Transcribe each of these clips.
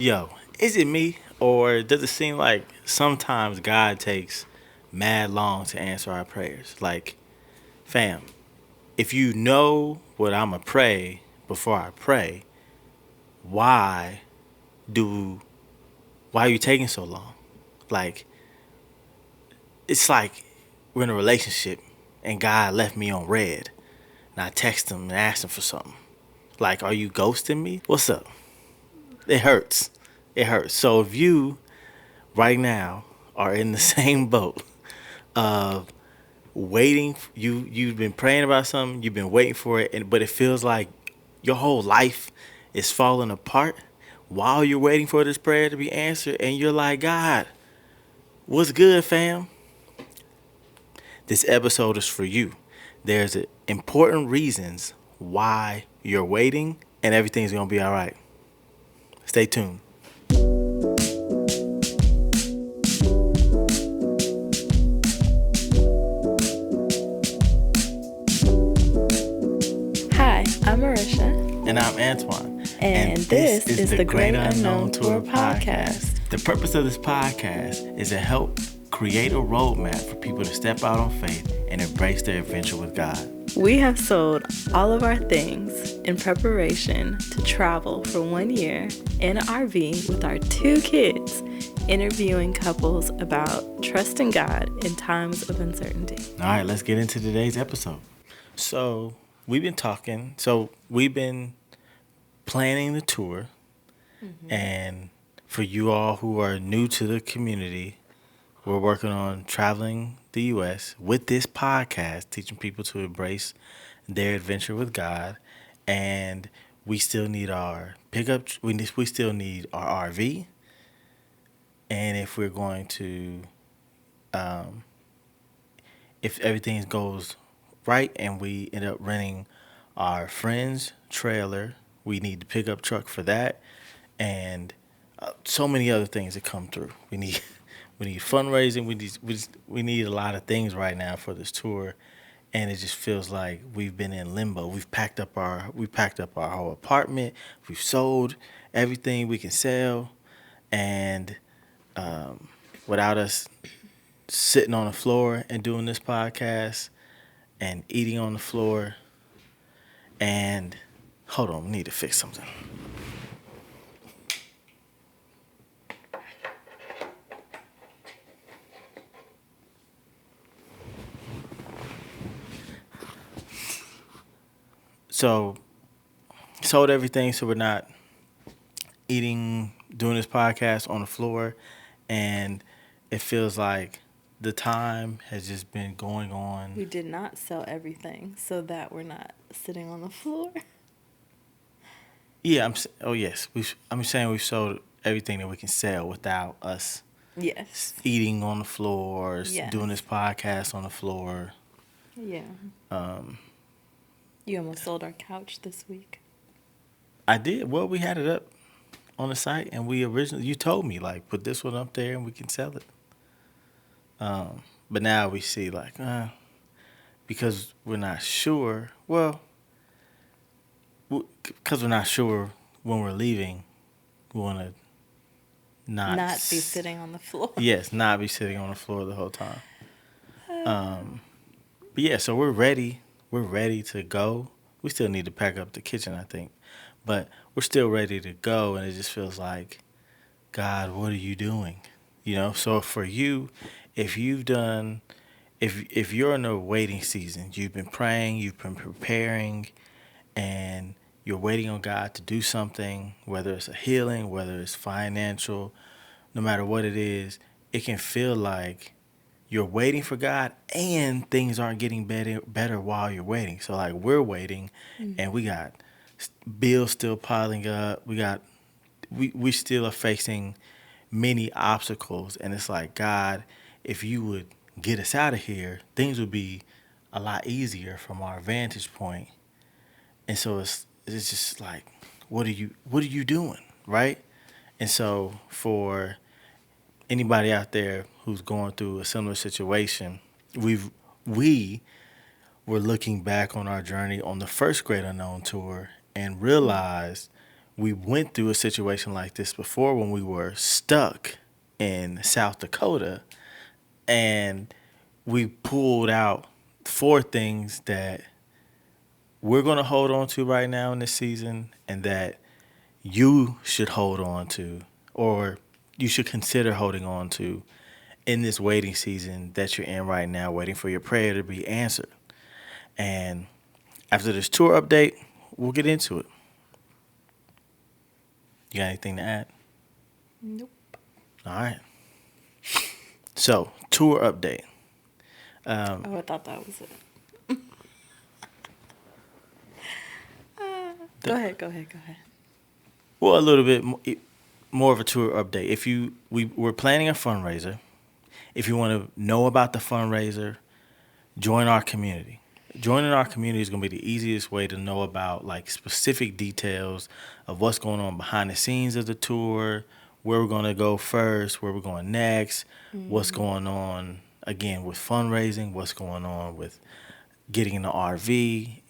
Yo, is it me or does it seem like sometimes God takes mad long to answer our prayers? Like, fam, if you know what I'ma pray before I pray, why do why are you taking so long? Like, it's like we're in a relationship and God left me on red and I text him and asked him for something. Like, are you ghosting me? What's up? It hurts. It hurts. So if you right now are in the same boat of you've been praying about something, you've been waiting for it, but it feels like your whole life is falling apart while you're waiting for this prayer to be answered, and you're like, God, what's good, fam? This episode is for you. There's important reasons why you're waiting, and everything's gonna be all right. Stay tuned. Hi, I'm Marisha. And I'm Antoine. And this is the Great Unknown Tour podcast. The purpose of this podcast is to help create a roadmap for people to step out on faith and embrace their adventure with God. We have sold all of our things in preparation to travel for 1 year in an RV with our 2 kids, interviewing couples about trusting God in times of uncertainty. All right, let's get into today's episode. So, we've been planning the tour. And for you all who are new to the community, we're working on traveling the U.S. with this podcast, teaching people to embrace their adventure with God. And we still need our pickup. We still need our RV. And if we're going to, if everything goes right and we end up renting our friend's trailer, we need the pickup truck for that, and so many other things that come through. We need fundraising. We need a lot of things right now for this tour, and it just feels like we've been in limbo. We packed up our whole apartment. We've sold everything we can sell, and without us sitting on the floor and doing this podcast and eating on the floor, and hold on, we need to fix something. So, sold everything so we're not doing this podcast on the floor, and it feels like the time has just been going on. We did not sell everything so that we're not sitting on the floor. Yeah, I'm saying we've sold everything that we can sell without us Yes. eating on the floor, Yes. doing this podcast on the floor. Yeah. You almost sold our couch this week. I did. Well, we had it up on the site, and you told me, like, put this one up there and we can sell it. But now we see, like, because we're not sure, because we're not sure when we're leaving, we want to not be sitting on the floor. Yes, not be sitting on the floor the whole time. But yeah, so we're ready. We're ready to go. We still need to pack up the kitchen, I think. But we're still ready to go, and it just feels like, God, what are you doing? So for you, if you're in a waiting season, you've been praying, you've been preparing, and you're waiting on God to do something, whether it's a healing, whether it's financial, no matter what it is, it can feel like you're waiting for God and things aren't getting better while you're waiting. So like we're waiting, and we got bills still piling up. We still are facing many obstacles, and it's like, God, if you would get us out of here, things would be a lot easier from our vantage point. And so it's just like, what are you doing, right? And so for anybody out there who's going through a similar situation, we were looking back on our journey on the first Great Unknown tour and realized we went through a situation like this before when we were stuck in South Dakota, and we pulled out 4 things that we're going to hold on to right now in this season, and that you should hold on to, or you should consider holding on to in this waiting season that you're in right now, waiting for your prayer to be answered. And after this tour update, we'll get into it. You got anything to add? Nope. All right. So, tour update. Oh, I thought that was it. Go ahead. Well, a little bit more of a tour update. We're planning a fundraiser. If you want to know about the fundraiser, join our community. Joining our community is going to be the easiest way to know about like specific details of what's going on behind the scenes of the tour, where we're going to go first, where we're going next, what's going on again with fundraising, what's going on with getting in the RV.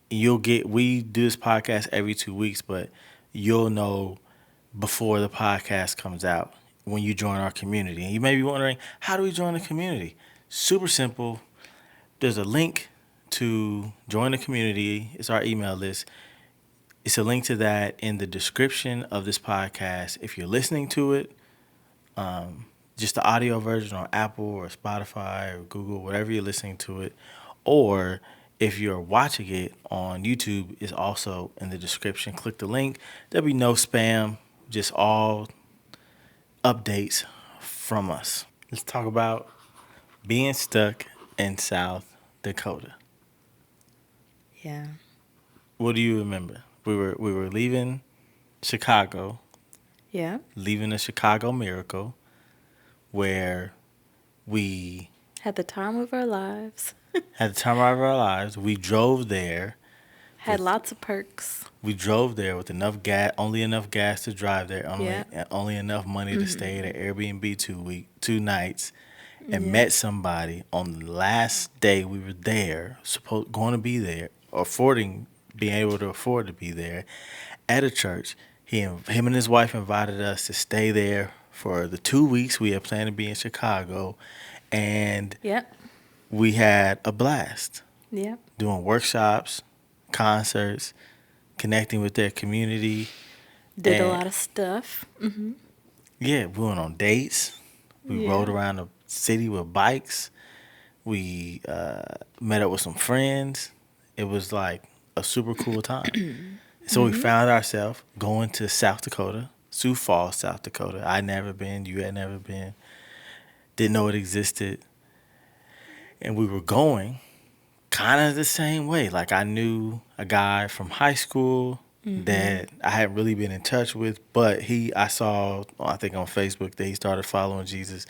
We do this podcast every 2 weeks, but you'll know before the podcast comes out when you join our community. And you may be wondering, how do we join the community? Super simple. There's a link to join the community. It's our email list. It's a link to that in the description of this podcast. If you're listening to it, just the audio version on Apple or Spotify or Google, wherever you're listening to it, or if you're watching it on YouTube, it's also in the description. Click the link. There'll be no spam, just all updates from us. Let's talk about being stuck in South Dakota. Yeah. What do you remember? We were leaving Chicago, Yeah. leaving the Chicago Miracle, where we Had the time of our lives. had the time of our lives. We drove there. Had lots of perks. We drove there with enough gas, only enough gas to drive there, Yeah. only enough money to stay at an Airbnb 2 nights, and met somebody on the last day we were there, going to be there, being able to afford to be there, at a church. Him and his wife invited us to stay there for the 2 weeks we had planned to be in Chicago, and Yep. we had a blast Yep. doing workshops, concerts, connecting with their community. Did a And, lot of stuff. Mm-hmm. yeah, we went on dates. We Yeah. rode around the city with bikes. We met up with some friends. It was like a super cool time. So we found ourselves going to South Dakota, Sioux Falls, South Dakota. I'd never been. You had never been. Didn't know it existed. And we were going kind of the same way. Like, I knew a guy from high school that I hadn't really been in touch with, but I saw, I think on Facebook, that he started following Jesus.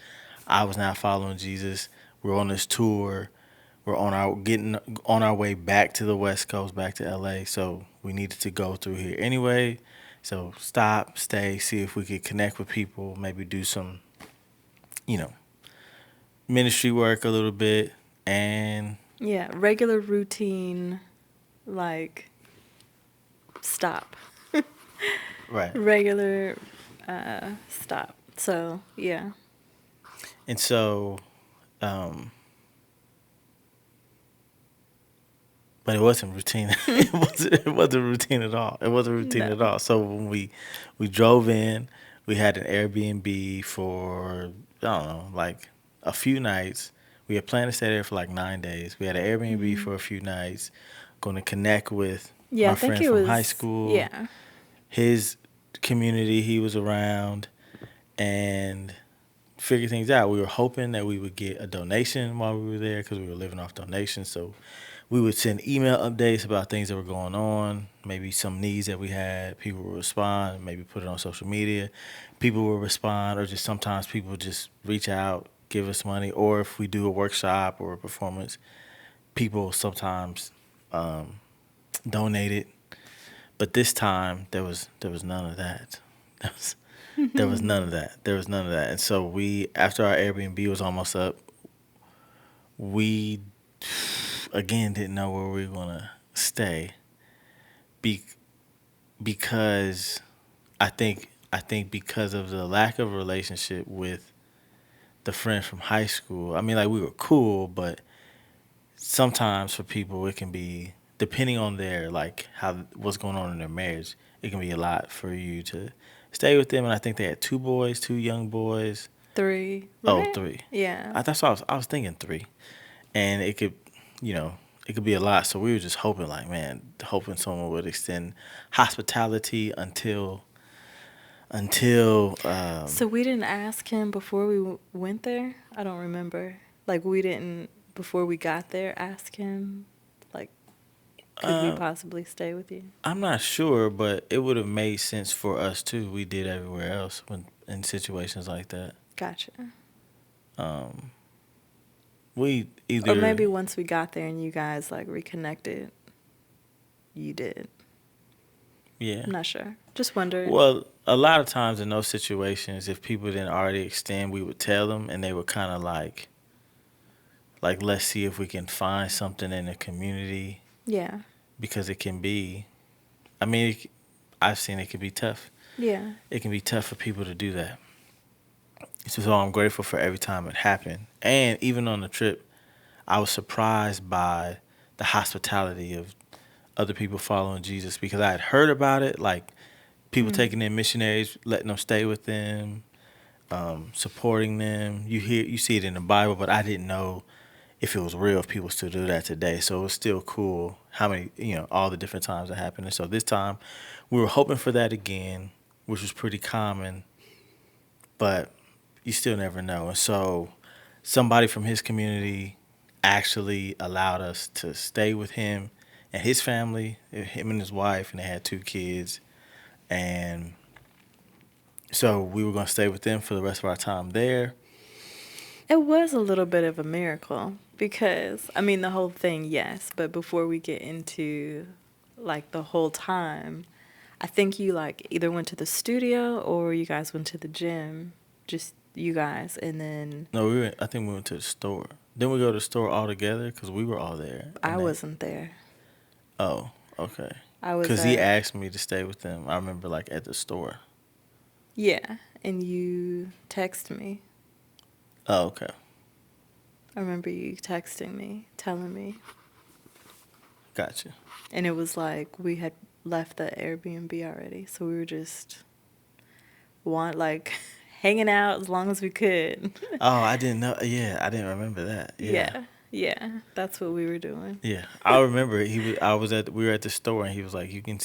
I was now following Jesus. We're on this tour. We're getting on our way back to the West Coast, back to LA. So we needed to go through here anyway. So stop, stay, see if we could connect with people, maybe do some, ministry work a little bit, and Yeah. Regular routine, like, stop. right. Regular stop. So, yeah. And so, but it wasn't routine. It wasn't routine at all. It wasn't routine No. at all. So when we drove in, we had an Airbnb for, I don't know, like a few nights. We had planned to stay there for like 9 days. We had an Airbnb for a few nights. Going to connect with Yeah, my I think friend it from was high school. Yeah. His community he was around, and figure things out. We were hoping that we would get a donation while we were there because we were living off donations. So we would send email updates about things that were going on, maybe some needs that we had. People would respond, maybe put it on social media. People would respond, or just sometimes people would just reach out, give us money. Or if we do a workshop or a performance, people sometimes donate it. But this time there was none of that. There was none of that. There was none of that. And so after our Airbnb was almost up, we again didn't know where we were gonna stay, because I think because of the lack of relationship with the friend from high school. I mean, like we were cool, but sometimes for people it can be depending on their like how what's going on in their marriage. It can be a lot for you to stay with them. And I think they had two boys, two young boys. 3, Oh, right? three. Yeah. That's what I was thinking three, and it could, you know, it could be a lot. So we were just hoping, like, man, hoping someone would extend hospitality until. So we didn't ask him before we went there? I don't remember. Like, we didn't, before we got there, ask him, like, could we Uh, possibly stay with you? I'm not sure, but it would have made sense for us too. We did everywhere else when in situations like that. Gotcha. Um, we Or either maybe once we got there and you guys, like, reconnected, you did. yeah. I'm not sure. Just wondering. Well, a lot of times in those situations, if people didn't already extend, we would tell them, and they would kind of like let's see if we can find something in the community Yeah. because it can be. I mean, I've seen it can be tough. Yeah. It can be tough for people to do that. So I'm grateful for every time it happened, and even on the trip, I was surprised by the hospitality of other people following Jesus because I had heard about it, like people taking in missionaries, letting them stay with them, supporting them. You see it in the Bible, but I didn't know if it was real, if people still do that today. So it was still cool how many, all the different times that happened. And so this time we were hoping for that again, which was pretty common, but you still never know. And so somebody from his community actually allowed us to stay with him and his family, him and his wife, and they had two kids. And so we were going to stay with them for the rest of our time there. It was a little bit of a miracle because, I mean, the whole thing, yes, but before we get into, like, the whole time, I think you, like, either went to the studio or you guys went to the gym, just you guys, and then No, I think we went to the store. Then we go to the store all together because we were all there. I wasn't there. Oh, okay. I was Because he at, asked me to stay with them. I remember, like, at the store. yeah, and you text me. Oh, okay. I remember you texting me, telling me, Gotcha. and it was like we had left the Airbnb already, so we were just like hanging out as long as we could. Oh, I didn't know. Yeah, I didn't remember that. Yeah. Yeah, that's what we were doing. Yeah, I remember we were at the store and he was like, you can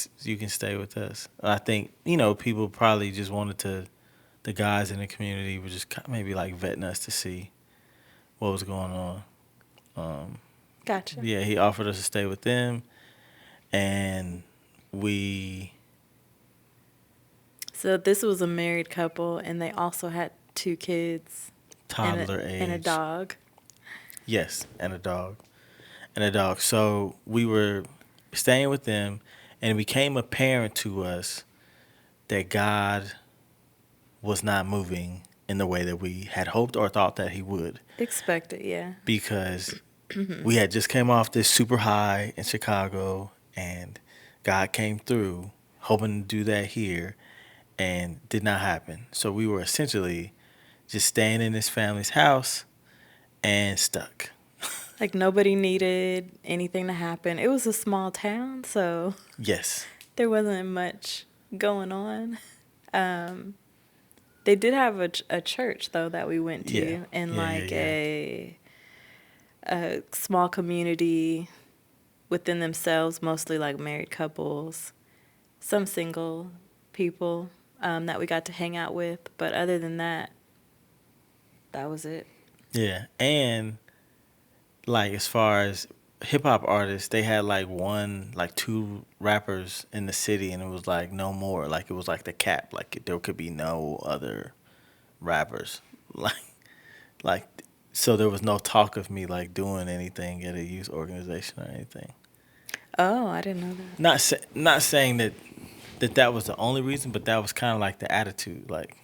stay with us. And I think people probably just the guys in the community were just maybe like vetting us to see what was going on. Gotcha. Yeah, he offered us to stay with them, and we So this was a married couple, and they also had 2 kids toddler and a age. dog. Yes, and a dog. And a dog. So we were staying with them, and it became apparent to us that God was not moving in the way that we had hoped or thought that he would. Expected, yeah. Because we had just came off this super high in Chicago, and God came through, hoping to do that here, and did not happen. So we were essentially just staying in this family's house and stuck. Like nobody needed anything to happen. It was a small town, so Yes. there wasn't much going on. They did have a church though that we went to, Yeah. and Yeah, like yeah. a small community within themselves, mostly like married couples, some single people that we got to hang out with. But other than that, that was it. Yeah. And like as far as hip hop artists, they had like two rappers in the city, and it was like no more. Like it was like the cap. Like there could be no other rappers. Like so there was no talk of me like doing anything at a youth organization or anything. Oh, I didn't know that. Not saying that was the only reason, but that was kind of like the attitude. Like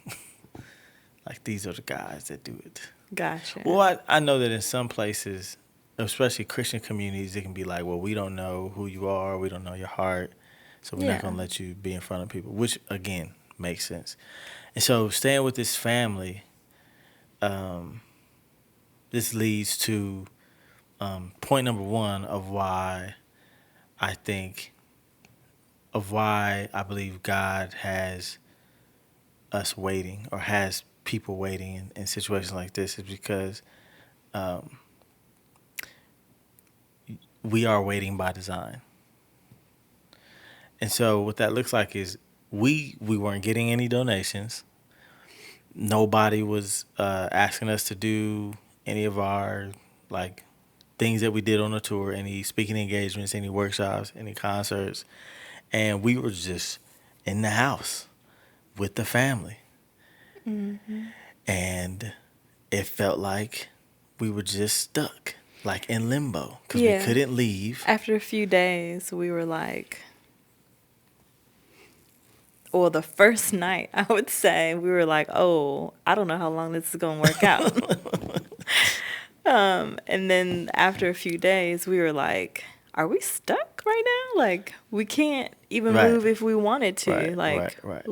like these are the guys that do it. Gotcha. Well, I know that in some places, especially Christian communities, it can be like, well, we don't know who you are, we don't know your heart, so we're not Yeah. gonna let you be in front of people. Which again, make sense. And so staying with this family, um, this leads to point number one of I think why I believe God has us waiting or has people waiting in situations like this is because um, we are waiting by design. And so what that looks like is we weren't getting any donations. Nobody was asking us to do any of our like things that we did on the tour, any speaking engagements, any workshops, any concerts, and we were just in the house with the family. Mm-hmm. And it felt like we were just stuck, like in limbo, because we Yeah. couldn't leave. After a few days, we were like, well, the first night, I would say, we were like, oh, I don't know how long this is going to work out. And then after a few days, we were like, are we stuck right now? Like, we can't even Right. move if we wanted to. Right, like, right.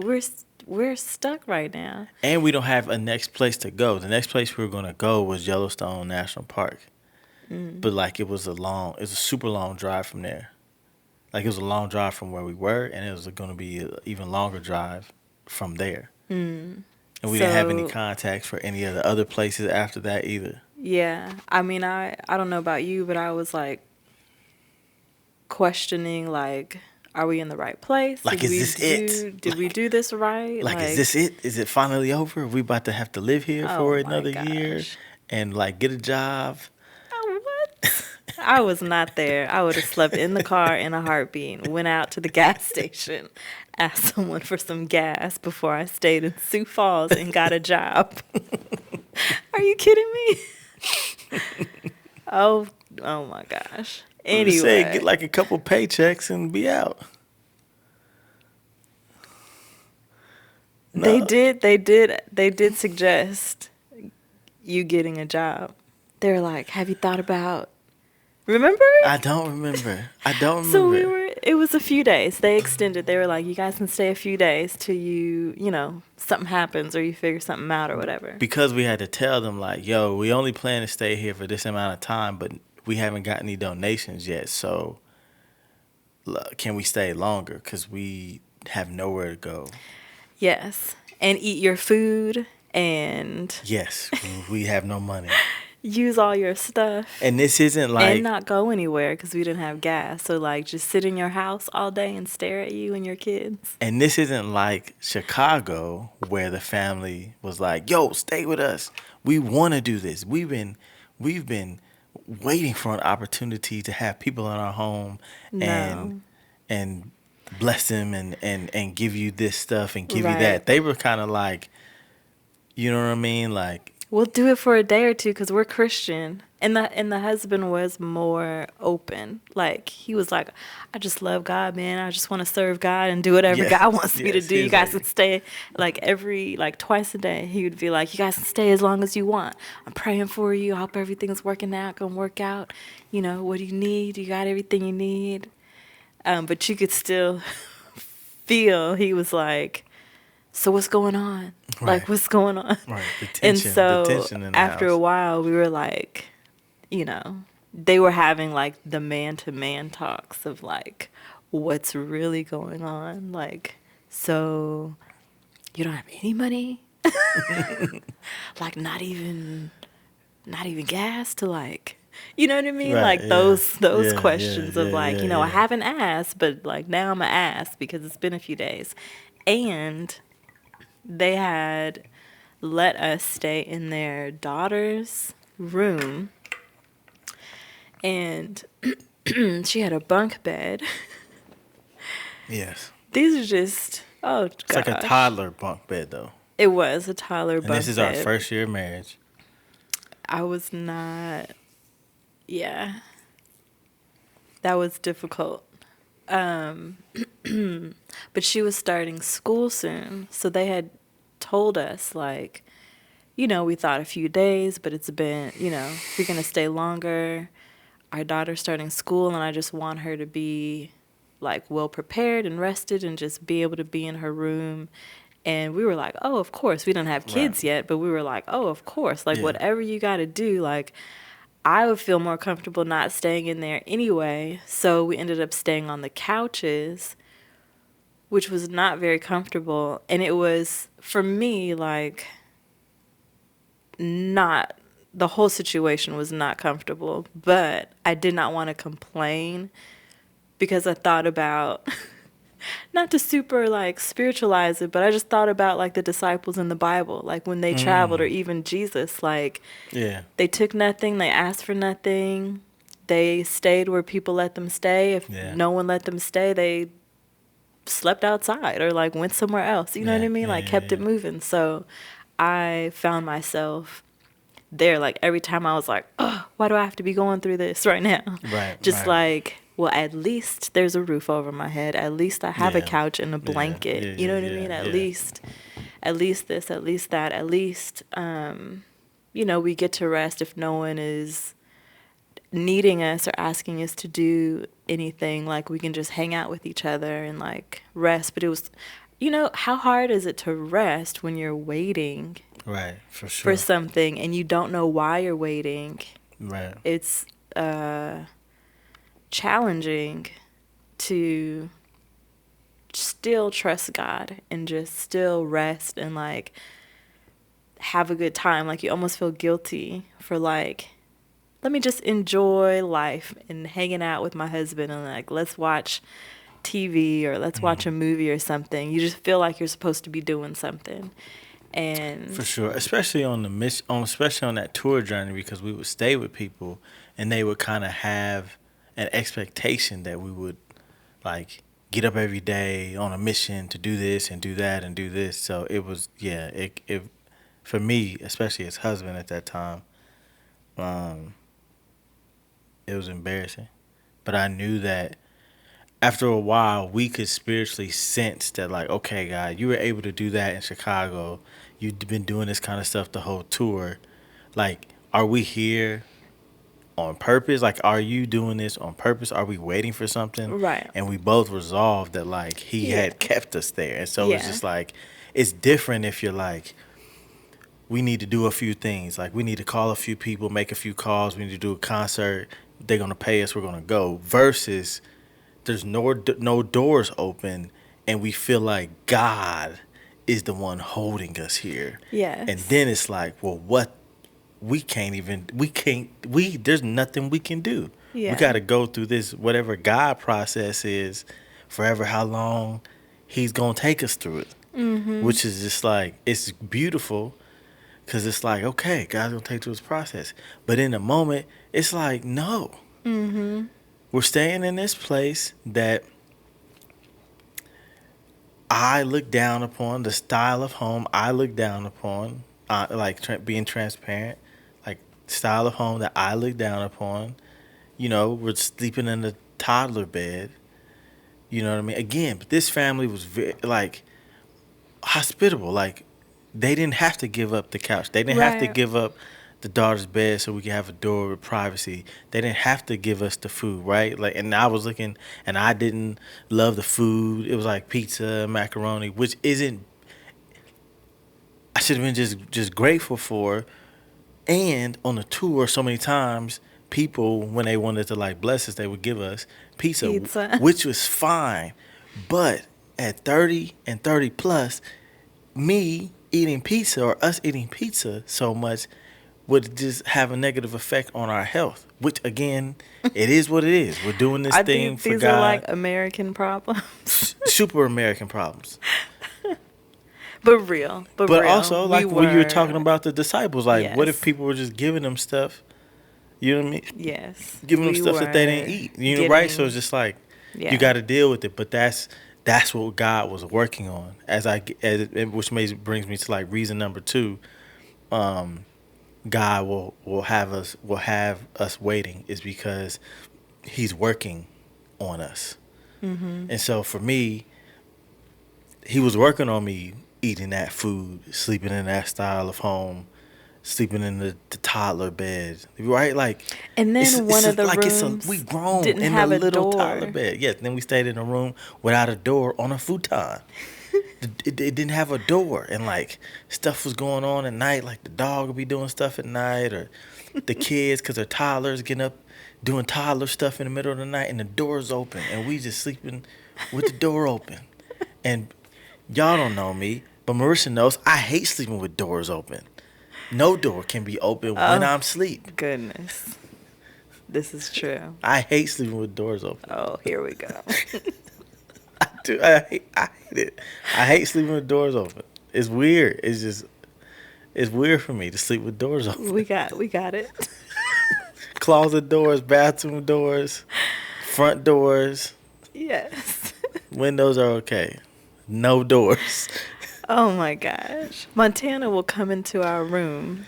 we're stuck right now. And we don't have a next place to go. The next place we were going to go was Yellowstone National Park. But like it was a super long drive from there. Like it was a long drive from where we were, and it was going to be an even longer drive from there. And we didn't have any So- contacts for any of the other places after that either. Yeah. I mean, I don't know about you, but I was like questioning, like, are we in the right place? Like, is this it? Did we do this right? Like, is this it? Is it finally over? Are we about to have to live here Oh for my another year gosh. and like get a job? Oh, what? I was not there. I would have slept in the car in a heartbeat, went out to the gas station, asked someone for some gas before I stayed in Sioux Falls and got a job. Are you kidding me? Oh my gosh. Anyway, say Anyway, get like a couple paychecks and be out. they No. did suggest you getting a job. They were like, "Have you thought about?" Remember? I don't remember. So it was a few days. They extended. They were like, you guys can stay a few days till something happens or you figure something out or whatever. Because we had to tell them like, yo, we only plan to stay here for this amount of time, but we haven't got any donations yet. So can we stay longer? Because we have nowhere to go. Yes. And eat your food and Yes, we have no money. use all your stuff. And this isn't like... And not go anywhere because we didn't have gas. So, like, just sit in your house all day and stare at you and your kids. And this isn't like Chicago where the family was like, yo, stay with us. We want to do this. We've been waiting for an opportunity to have people in our home and bless them and give you this stuff and give you that. They were kind of like, you know what I mean? Like, we'll do it for a day or two because we're Christian. And the husband was more open. Like, he was like, I just love God, man. I just want to serve God and do whatever God wants me to do. You guys can stay, twice a day. He would be like, you guys can stay as long as you want. I'm praying for you. I hope everything's working out, going to work out. You know, what do you need? You got everything you need. But you could still feel he was like, so what's going on? Right. Like, what's going on? Right. The tension, And so the tension in the after house. a while, we were like, they were having like the man-to-man talks of like, what's really going on? Like, so you don't have any money? Like, not even gas to like, you know what I mean? Right, like yeah. those Yeah, questions yeah, of yeah, like, yeah, I yeah. haven't asked, but like now I'm gonna ask because it's been a few days. And they had let us stay in their daughter's room. And she had a bunk bed. Yes. These are just, oh, It's like a toddler bunk bed, though. It was a toddler bunk bed. And this is our first year of marriage. I was not, yeah. That was difficult. But she was starting school soon. So they had told us, like, we thought a few days, but it's been, we're going to stay longer. Our daughter's starting school, and I just want her to be, like, well prepared and rested and just be able to be in her room And we were like, oh, of course. We don't have Right. kids yet, but we were like, oh, of course. Like, Yeah. whatever you got to do, like, I would feel more comfortable not staying in there anyway. So we ended up staying on the couches, which was not very comfortable. And it was, for me, like, not, the whole situation was not comfortable. But I did not want to complain because I thought about, not to super like spiritualize it, but I just thought about like the disciples in the Bible, like when they traveled, or even Jesus, like Yeah. they took nothing, they asked for nothing, they stayed where people let them stay. If Yeah. no one let them stay, they slept outside or like went somewhere else. You know what I Yeah. mean? Yeah. Like Yeah. kept it Yeah. moving. So I found myself there, like every time I was like, oh, why do I have to be going through this right now? Right. Just Right. like, well, at least there's a roof over my head. At least I have a Yeah. couch and a Yeah. blanket. Yeah. You know Yeah. what I Yeah. mean? Yeah. At least this, at least that, at least, we get to rest if no one is needing us or asking us to do anything. Like we can just hang out with each other and like rest. But it was, how hard is it to rest when you're waiting Right. For for sure. something and you don't know why you're waiting? Right. It's challenging to still trust God and just still rest and like have a good time. Like you almost feel guilty for like, let me just enjoy life and hanging out with my husband and like let's watch TV or let's watch a movie or something. You just feel like you're supposed to be doing something. For And sure, especially on the mission, especially on that tour journey, because we would stay with people, and they would kind of have an expectation that we would like get up every day on a mission to do this and do that and do this. So it was, yeah, it for me, especially as husband at that time, um, it was embarrassing. But I knew that after a while, we could spiritually sense that, like, okay, God, you were able to do that in Chicago. You've been doing this kind of stuff the whole tour. Like, are we here on purpose? Like, are you doing this on purpose? Are we waiting for something? right. And we both resolved that, like, He Yeah. had kept us there. And so it's Yeah. just like, it's different if you're like, we need to do a few things. Like, we need to call a few people, make a few calls. We need to do a concert. They're going to pay us. We're going to go. Versus, there's no doors open, and we feel like God is the one holding us here. Yes. And then it's like, well, what? There's nothing we can do. Yeah. We got to go through this, whatever God process is, forever, how long He's going to take us through it. Mm-hmm. Which is just like, it's beautiful because it's like, okay, God's going to take through His process. But in the moment, it's like, no. Mm-hmm. We're staying in this place that I look down upon, the style of home I look down upon, being transparent, like style of home that I look down upon. We're sleeping in the toddler bed. You know what I mean? Again, but this family was very, like, hospitable. Like, they didn't have to give up the couch. They didn't have to Right. give up the daughter's bed so we could have a door with privacy. They didn't have to give us the food, right? Like, and I was looking, and I didn't love the food. It was like pizza, macaroni, which isn't. I should have been just grateful for. And on the tour, so many times, people, when they wanted to like bless us, they would give us Pizza. which was fine. But at 30 and 30 plus, me eating pizza or us eating pizza so much would just have a negative effect on our health, which again, it is what it is. We're doing this I thing think for these God. are like American problems. Super American problems. But real. But But real. also, like when you were talking about the disciples, like what if Yes. people were just giving them stuff, you know what I mean? Yes. Giving them we stuff that they didn't were eat, right? So getting- it's just like, Yeah. you got to deal with it. But that's what God was working on, which brings me to like reason number 2. God will have us waiting is because He's working on us. Mm-hmm. And so for me, He was working on me eating that food, sleeping in that style of home, sleeping in the toddler bed, right? Like, And then one of the rooms we grown didn't in have a a little door. toddler bed. Yes, then we stayed in a room without a door on a futon. it didn't have a door, and like stuff was going on at night. Like the dog would be doing stuff at night, or the kids, because they're toddlers, getting up doing toddler stuff in the middle of the night, and the door's open, and we just sleeping with the door open. And y'all don't know me, but Marissa knows I hate sleeping with doors open. No door can be open when I'm asleep. Goodness. This is true. I hate sleeping with doors open. Oh, here we go. I do. I hate it. I hate sleeping with doors open. It's weird. It's weird for me to sleep with doors open. We got it. Closet doors, bathroom doors, front doors. Yes. Windows are okay. No doors. Oh my gosh. Montana will come into our room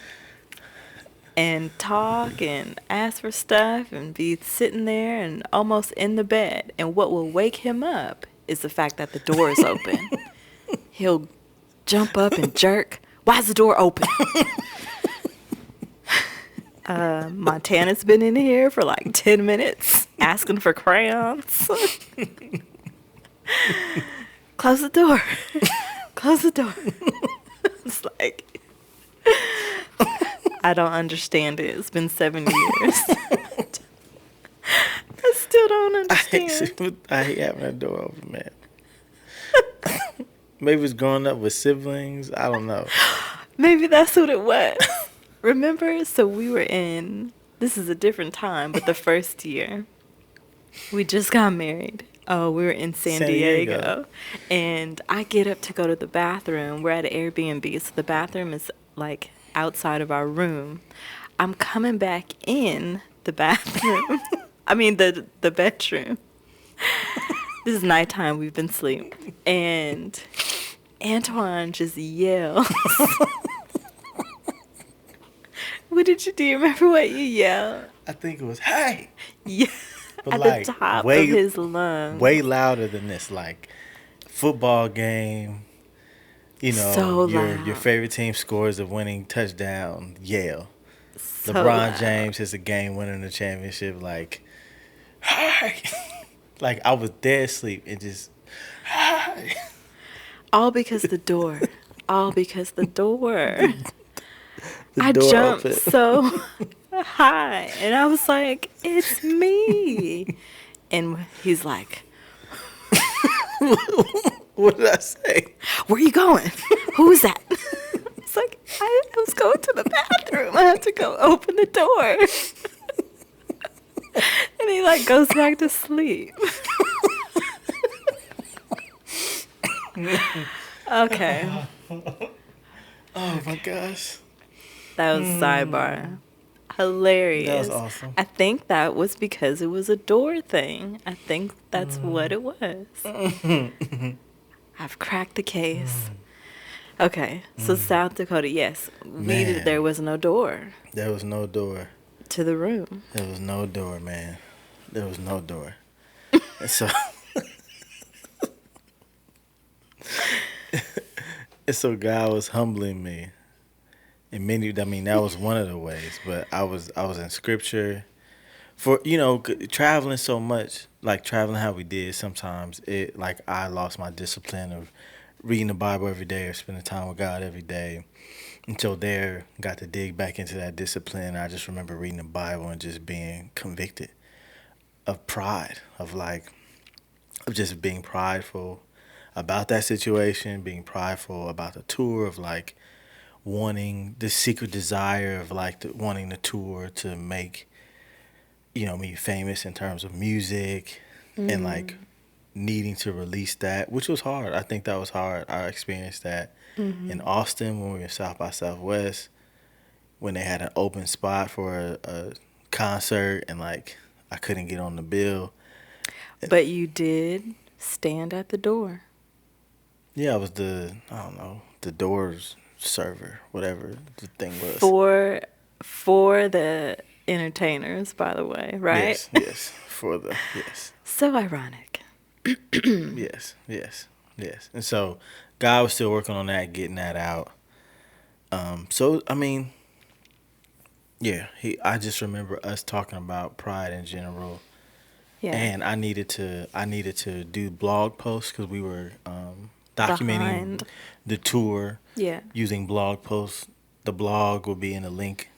and talk and ask for stuff and be sitting there and almost in the bed. And what will wake him up is the fact that the door is open. He'll jump up and jerk. Why is the door open? Montana's been in here for like 10 minutes asking for crayons. Close the door. Close the door. It's like, I don't understand it. It's been 7 years. I still don't understand. I hate having that door open, man. Maybe it's growing up with siblings. I don't know. Maybe that's what it was. Remember? So we were this is a different time, but the first year, we just got married. Oh, we were in San Diego. And I get up to go to the bathroom. We're at an Airbnb, so the bathroom is like outside of our room. I'm coming back in the bathroom. I mean, the bedroom. This is nighttime. We've been asleep. And Antoine just yells. What did you do? You remember what you yelled? I think it was, hey! Yeah. But At like, the top of his lungs. Way louder than this. Like, football game, you know, So loud. Your favorite team scores a winning touchdown, yell. So LeBron loud. James hits a game winning the championship, like, hey! Like, I was dead asleep and just, hey! All because the door. All because the door. I door jumped open. so high. And I was like, it's me. And he's like, What did I say? where you going? Who's that? It's like, I was going to the bathroom. I have to go open the door. And he like goes back to sleep. Okay. Oh my gosh. That was sidebar. Hilarious. That was awesome. I think that was because it was a door thing. I think that's what it was. I've cracked the case. Okay, so South Dakota, yes. Man. There was no door There was no door. to the room. There was no door, man. There was no door. And so, and so God was humbling me. In many, I mean, that was one of the ways. But I was in scripture, for traveling so much, like traveling how we did. Sometimes I lost my discipline of reading the Bible every day or spending time with God every day. Until there, got to dig back into that discipline. I just remember reading the Bible and just being convicted of pride, of just being prideful about that situation, being prideful about the tour, of like wanting the secret desire of wanting the tour to make, me famous in terms of music, and like needing to release that, which was hard. I think that was hard. I experienced that in Austin when we were in South by Southwest, when they had an open spot for a concert, and like I couldn't get on the bill. But you did stand at the door. Yeah, I was the doors server, whatever the thing was. For the entertainers, by the way, right? Yes, yes. So ironic. Yes. And so God was still working on that, getting that out. So I mean, yeah, I just remember us talking about pride in general. Yeah. And I needed to do blog posts because we were documenting Behind. the tour Yeah. using blog posts. The blog will be in the link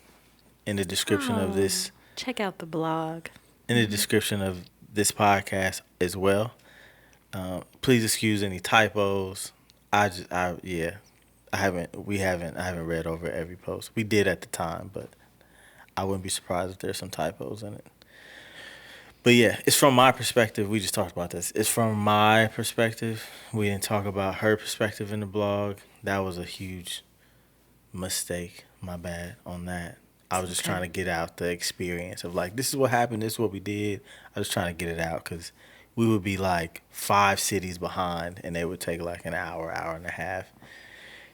in the description of Oh, this check out the blog. in the description of this podcast as well. Please excuse any typos. Yeah, I haven't read over every post. We did at the time, but I wouldn't be surprised if there's some typos in it. But yeah, it's from my perspective. We just talked about this. It's from my perspective. We didn't talk about her perspective in the blog. That was a huge mistake. My bad on that. I was just Okay. trying to get out the experience of like, this is what happened. This is what we did. I was trying to get it out because we would be like 5 cities behind, and they would take like an hour, hour and a half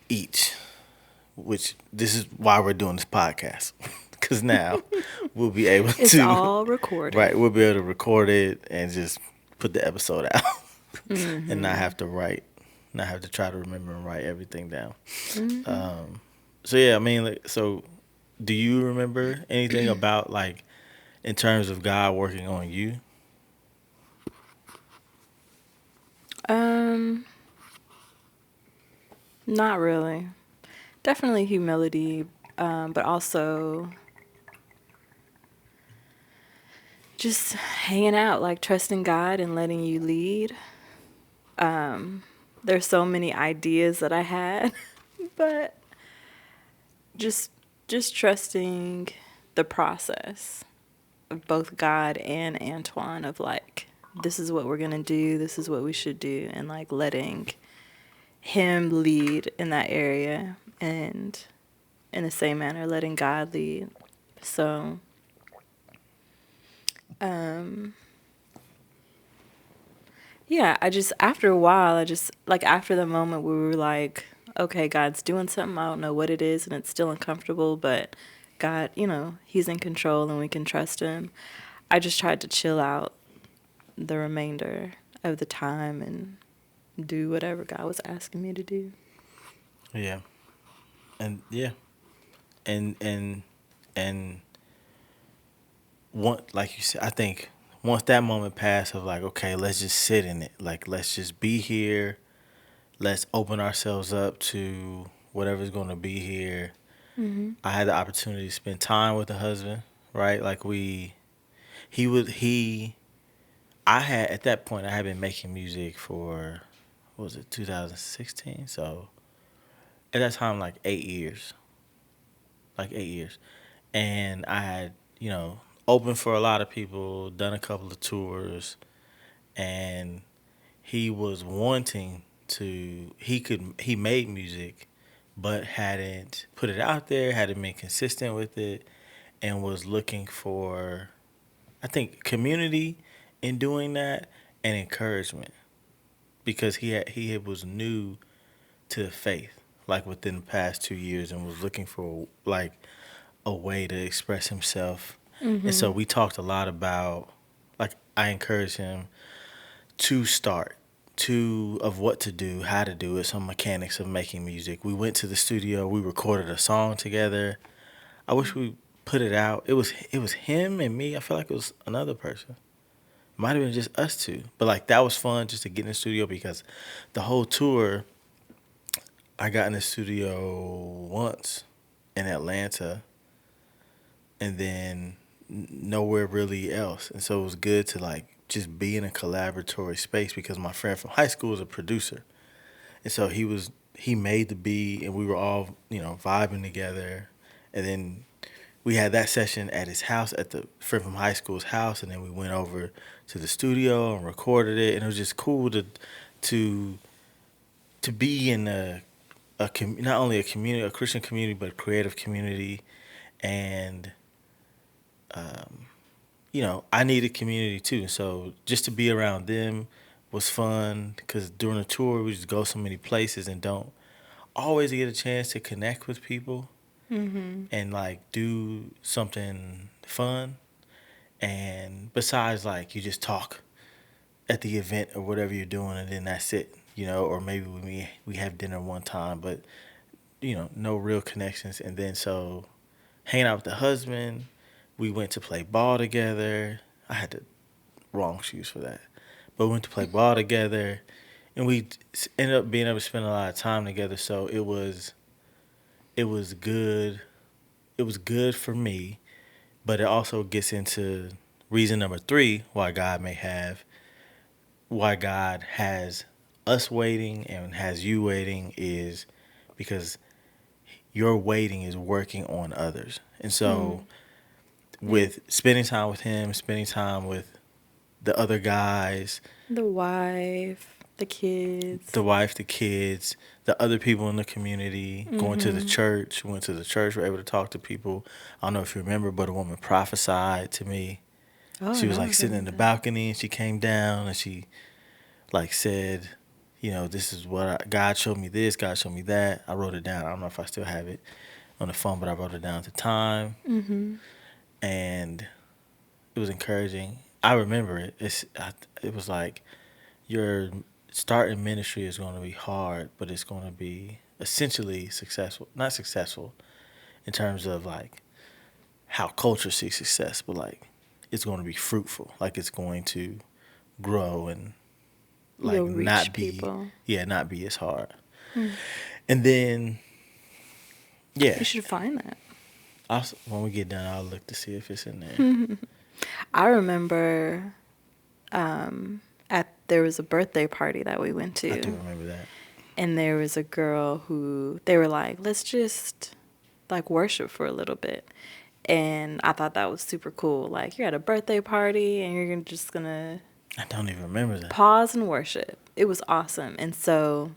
each. Which this is why we're doing this podcast, because now we'll be able It's to, all recorded. right? We'll be able to record it and just put the episode out, and not have to write, not have to try to remember and write everything down. So yeah, I mean, like, so do you remember anything about like in terms of God working on you? Um, Not really. Definitely humility, but also just hanging out, like trusting God and letting you lead. There's so many ideas that I had, but just just trusting the process of both God and Antoine of like this is what we're going to do, this is what we should do, and like letting him lead in that area, and in the same manner letting God lead. So yeah, I just after a while, I just like after the moment we were like, okay, God's doing something, I don't know what it is, and it's still uncomfortable, but God, He's in control and we can trust Him. I just tried to chill out the remainder of the time and do whatever God was asking me to do. Yeah, and yeah, and and one like you said, I think once that moment passed of like, okay, let's just sit in it. Like, let's just be here. Let's open ourselves up to whatever's going to be here. I had the opportunity to spend time with the husband, right? Like he would, I had, at that point, I had been making music for, what was it, 2016? So at that time, like 8 years. Like 8 years. And I had, opened for a lot of people, done a couple of tours, and he was wanting to, he made music, but hadn't put it out there, hadn't been consistent with it, and was looking for, I think, community in doing that and encouragement, because he was new to the faith, like within the past 2 years, and was looking for like a way to express himself. And so we talked a lot about, like, I encouraged him to start, of what to do, how to do it, some mechanics of making music. We went to the studio, we recorded a song together. I wish we put it out. It was him and me. I feel like it was another person. Might have been just us two. But like that was fun just to get in the studio, because the whole tour I got in the studio once in Atlanta, and then nowhere really else. And so it was good to like just be in a collaboratory space, because my friend from high school was a producer. And so he made the beat, and we were all, vibing together. And then we had that session at his house, at the friend from high school's house, and then we went over to the studio and recorded it. And it was just cool to to be in not only a community, a Christian community, but a creative community. And I needed community too. So just to be around them was fun, because during the tour we just go so many places and don't always get a chance to connect with people and like do something fun. And besides, like, you just talk at the event or whatever you're doing, and then that's it, or maybe we have dinner one time, but no real connections. And then so hanging out with the husband, we went to play ball together. I had the wrong shoes for that, but we went to play ball together, and we ended up being able to spend a lot of time together. So it was good. It was good for me, but it also gets into reason number 3 why God has us waiting and has you waiting is because your waiting is working on others. And so with spending time with him, spending time with the other guys, The wife, the kids. the wife, the kids, the other people in the community, going to the church, went to the church, were able to talk to people. I don't know if you remember, but a woman prophesied to me. Oh, She was no, I like sitting in the remember. balcony and she came down and she like said, you know, this is what God showed me this, God showed me that. I wrote it down. I don't know if I still have it on the phone, but I wrote it down at the time. And it was encouraging. I remember it. It was like your starting ministry is going to be hard, but it's going to be essentially successful. Not successful in terms of like how culture sees success, but like it's going to be fruitful. Like it's going to grow and like You'll reach not be, people. not be as hard. And then, yeah, You should find that. when we get done, I'll look to see if it's in there. I remember there was a birthday party that we went I do to, remember that. and there was a girl who they were like, let's just like worship for a little bit. And I thought that was super cool. Like, you're at a birthday party and you're just gonna I don't even remember that. pause and worship. It was awesome. And so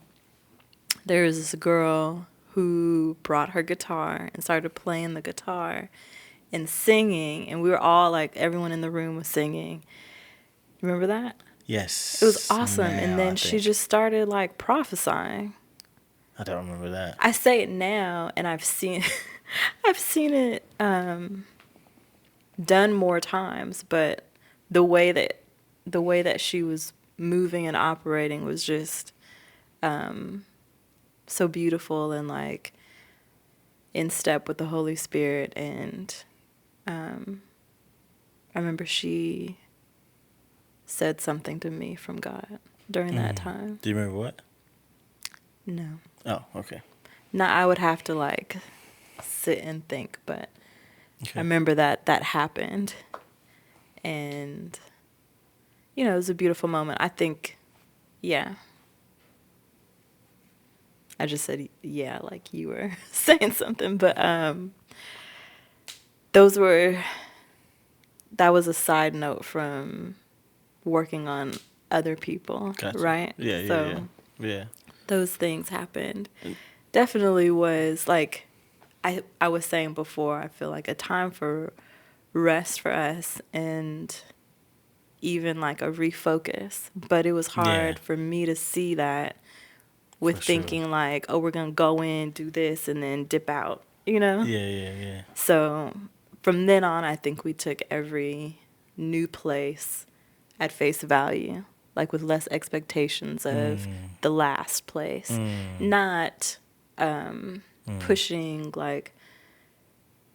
there was this girl who brought her guitar and started playing the guitar and singing, and we were all like, everyone in the room was singing. Remember that? Yes. It was awesome. And Now then I she think. just started like prophesying. I don't remember that. I say it now, and I've seen I've seen it done more times, but the way that she was moving and operating was just so beautiful and like in step with the Holy Spirit. And I remember she said something to me from God during that time. Do you remember what? No. Oh, okay. Now I would have to like sit and think, but Okay. I remember that happened. And you know, it was a beautiful moment. I think, yeah. I just said yeah, like you were saying something, but that was a side note from working on other people, Gotcha. right? Yeah, So yeah, yeah. those things happened. Definitely was like I was saying before, I feel like a time for rest for us and even like a refocus. But it was hard Yeah. for me to see that with For sure. thinking like, oh, we're going to go in, do this, and then dip out, you know? Yeah, yeah, yeah. So from then on, I think we took every new place at face value, like with less expectations of the last place, not pushing like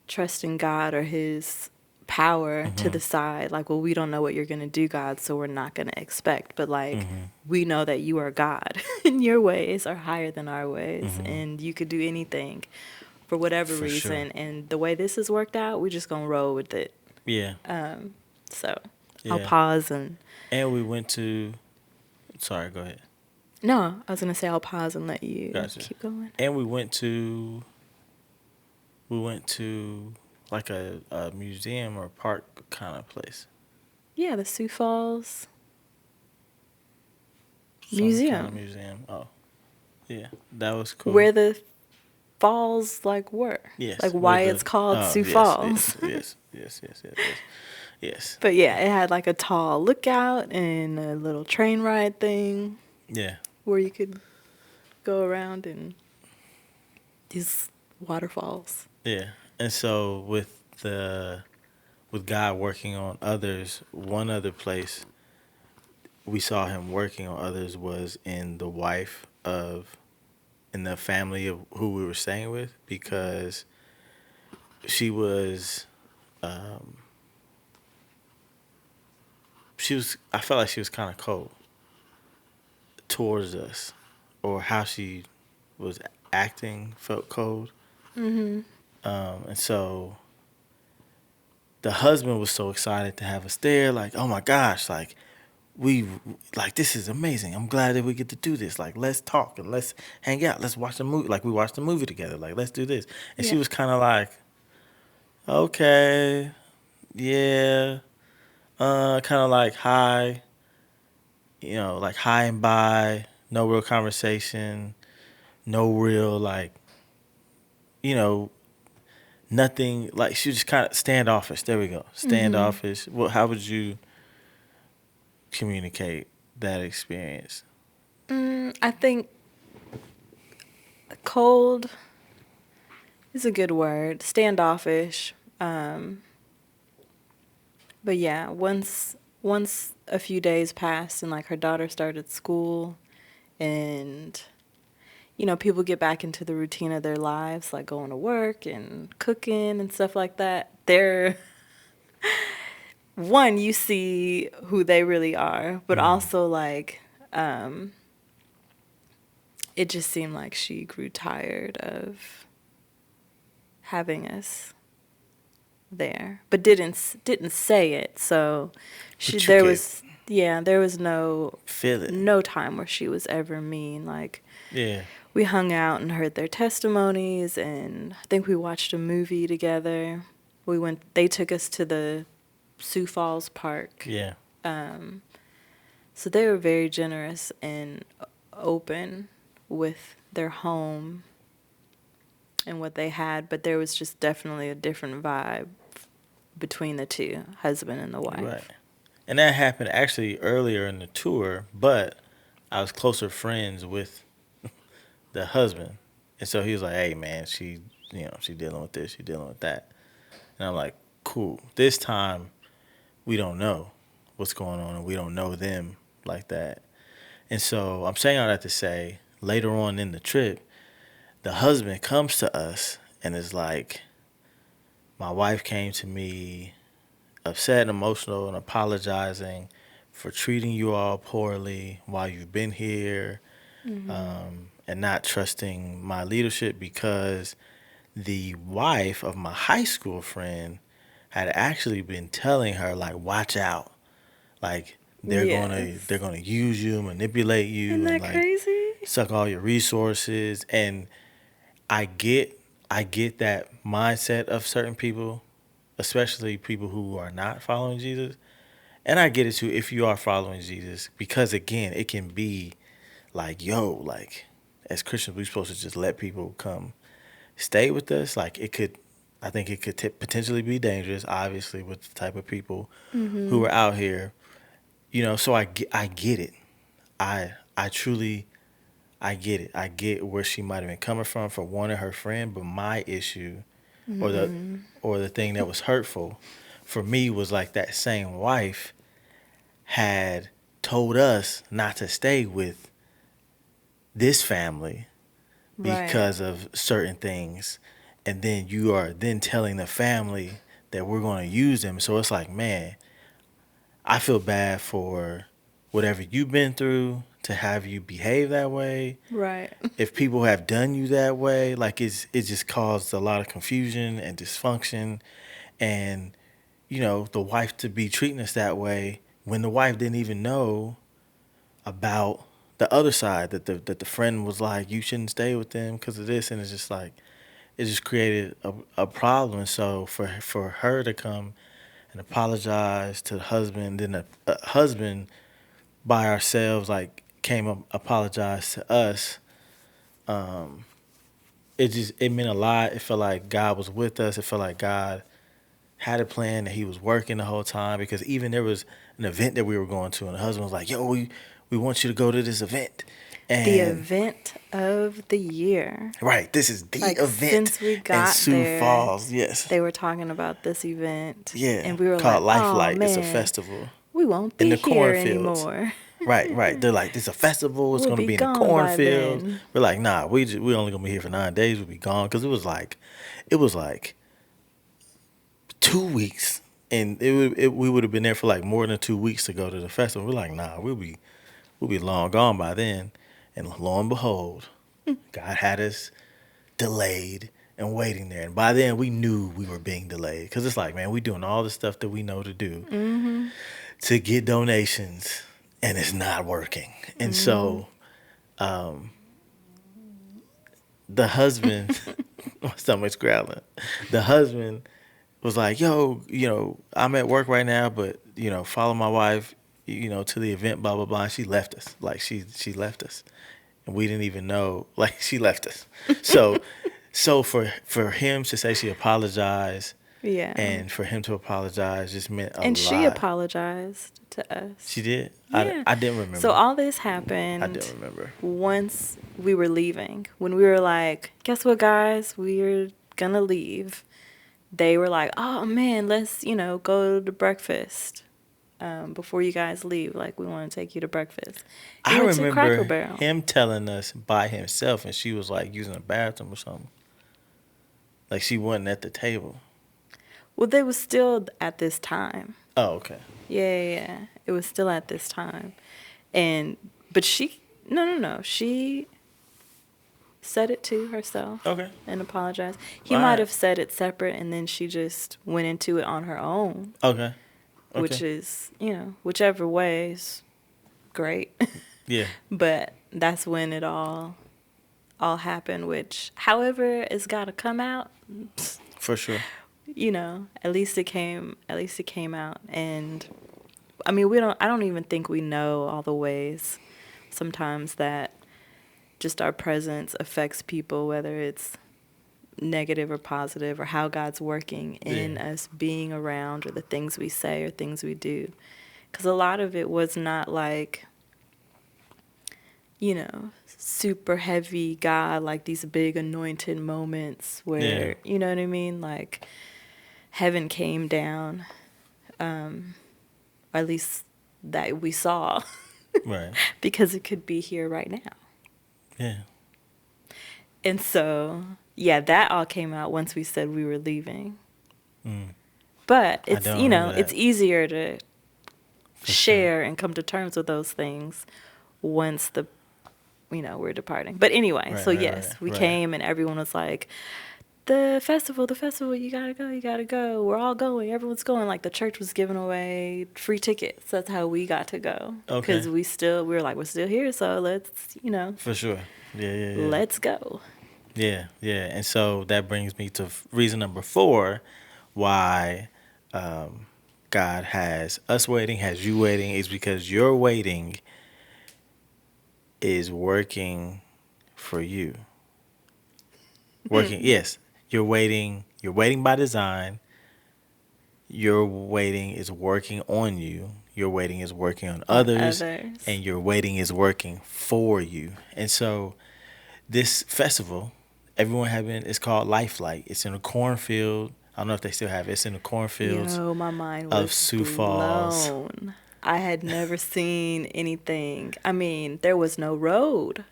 trusting God or his power to the side, like, well, we don't know what you're going to do, God, so we're not going to expect, but like we know that you are God and your ways are higher than our ways, and you could do anything for whatever For sure. reason, and the way this has worked out, we're just going to roll with it. Yeah. So Yeah. I'll pause and And we went to. Sorry, go ahead. no, I was going to say I'll pause and let you Gotcha. keep going. And we went to like a museum or park kind of place. Yeah, the Sioux Falls Some Museum. kind of museum. Oh, yeah, that was cool. Where the falls like were. Yes. Like why it's called Sioux Falls. Yes. But yeah, it had like a tall lookout and a little train ride thing Yeah. where you could go around and these waterfalls. Yeah. And so with God working on others, one other place we saw him working on others was in the family of who we were staying with, because she was I felt like she was kind of cold. towards us, or how she was acting felt cold. And so the husband was so excited to have us there, like, oh my gosh, like we like this is amazing. I'm glad that we get to do this. Like, let's talk and let's hang out. Let's watch the movie. Like, we watched the movie together. Like, let's do this. And she Yeah. was kind of like, okay, yeah, kind of like hi, like hi and bye. No real conversation. No real like, you know, nothing. Like, she was just kind of standoffish. There we go, standoffish. Well, how would you communicate that experience? I think cold is a good word. Standoffish. But yeah, once a few days passed and like her daughter started school and people get back into the routine of their lives, like going to work and cooking and stuff like that. They're one, you see who they really are, but also like it just seemed like she grew tired of having us there, but didn't say it. So But you there could was there was feel it. no time where she was ever mean. Like, Yeah. we hung out and heard their testimonies, and I think we watched a movie together. They took us to the Sioux Falls Park. Yeah. So they were very generous and open with their home and what they had, but there was just definitely a different vibe between the two, husband and the wife. Right. And that happened actually earlier in the tour, but I was closer friends with the husband. And so he was like, hey, man, she dealing with this, she dealing with that. And I'm like, cool. This time, we don't know what's going on, and we don't know them like that. And so I'm saying all that to say, later on in the trip, the husband comes to us and is like, my wife came to me upset and emotional and apologizing for treating you all poorly while you've been here, and not trusting my leadership because the wife of my high school friend had actually been telling her, like, watch out, like Yes. they're gonna use you, manipulate you, Isn't and that like crazy? suck all your resources. And I get that mindset of certain people, especially people who are not following Jesus. And I get it too if you are following Jesus, because again, it can be like, yo, like as Christians, we're supposed to just let people come stay with us. Like, I think it could potentially be dangerous, obviously, with the type of people who are out here. So I get it. I truly, I get it. I get where she might have been coming from for wanting her friend, but my issue, or the thing that was hurtful for me, was like that same wife had told us not to stay with this family Right. because of certain things, and then you are then telling the family that we're going to use them. So it's like, man, I feel bad for whatever you've been through to have you behave that way. Right. If people have done you that way, like it just caused a lot of confusion and dysfunction, and the wife to be treating us that way when the wife didn't even know about the other side, that the friend was like, you shouldn't stay with them because of this, and it's just like it just created a problem. And so for her to come and apologize to the husband, then the husband by ourselves like came up apologized to us. It meant a lot. It felt like God was with us. It felt like God had a plan, that he was working the whole time, because even there was an event that we were going to, and the husband was like, yo, we want you to go to this event. The And event of the year. right, this is the Like, event since we in got Sioux there, Falls. Yes. they were talking about this event. Yeah. And we were called like, oh, Lifelight. It's a man, festival we won't in be the here cornfields. anymore. Right. They're like, it's a festival. It's We'll going to be be in the gone by cornfields. then. We're like, nah, we only going to be here for 9 days. We'll be gone. Because it was like 2 weeks. And we would have been there for like more than 2 weeks to go to the festival. We're like, nah, we'll we'll be long gone by then. And lo and behold, God had us delayed and waiting there. And by then, we knew we were being delayed. Because it's like, man, we doing all the stuff that we know to do to get donations, and it's not working. And so the husband, my stomach's growling. The husband was like, yo, I'm at work right now, but, follow my wife, to the event, blah, blah, blah. And she left us. Like, she left us. And we didn't even know, like, she left us. So for him to say she apologized, Yeah. and for him to apologize just meant a lot. And she apologized to us. She did? Yeah. I didn't remember. So all this happened. I didn't remember. Once we were leaving. When we were like, guess what, guys? We're going to leave. They were like, oh, man, let's, go to breakfast before you guys leave. Like, we want to take you to breakfast. I remember him telling us by himself, and she was, like, using the bathroom or something. Like, she wasn't at the table. Well, they was still at this time. Oh, okay. Yeah. It was still at this time. But she, no. She said it to herself. Okay. And apologized. He might have said it separate, and then she just went into it on her own. Okay. Which is, whichever way is great. Yeah. But that's when it all happened, which, however it's got to come out. For sure. At least it came out. And I mean, I don't even think we know all the ways sometimes that just our presence affects people, whether it's negative or positive, or how God's working in us being around, or the things we say or things we do. Because a lot of it was not like, super heavy God, like these big anointed moments where, you know what I mean? Like heaven came down, or at least that we saw. Right. Because it could be here right now. Yeah. And so, yeah, that all came out once we said we were leaving. But it's, it's easier to share and come to terms with those things once we're departing. But anyway, we came and everyone was like, the festival, you gotta go. We're all going. Everyone's going. Like the church was giving away free tickets. That's how we got to go. Okay. Because we're still here, so let's, For sure. Yeah. Let's go. Yeah. And so that brings me to reason number 4 why God has us waiting, has you waiting, is because your waiting is working for you. Working, yes. You're waiting by design. Your waiting is working on you. Your waiting is working on others. And your waiting is working for you. And so this festival, everyone it's called Lifelight. It's in a cornfield. I don't know if they still have it. It's in the cornfields my mind was of Sioux Falls. Blown. I had never seen anything. I mean, there was no road.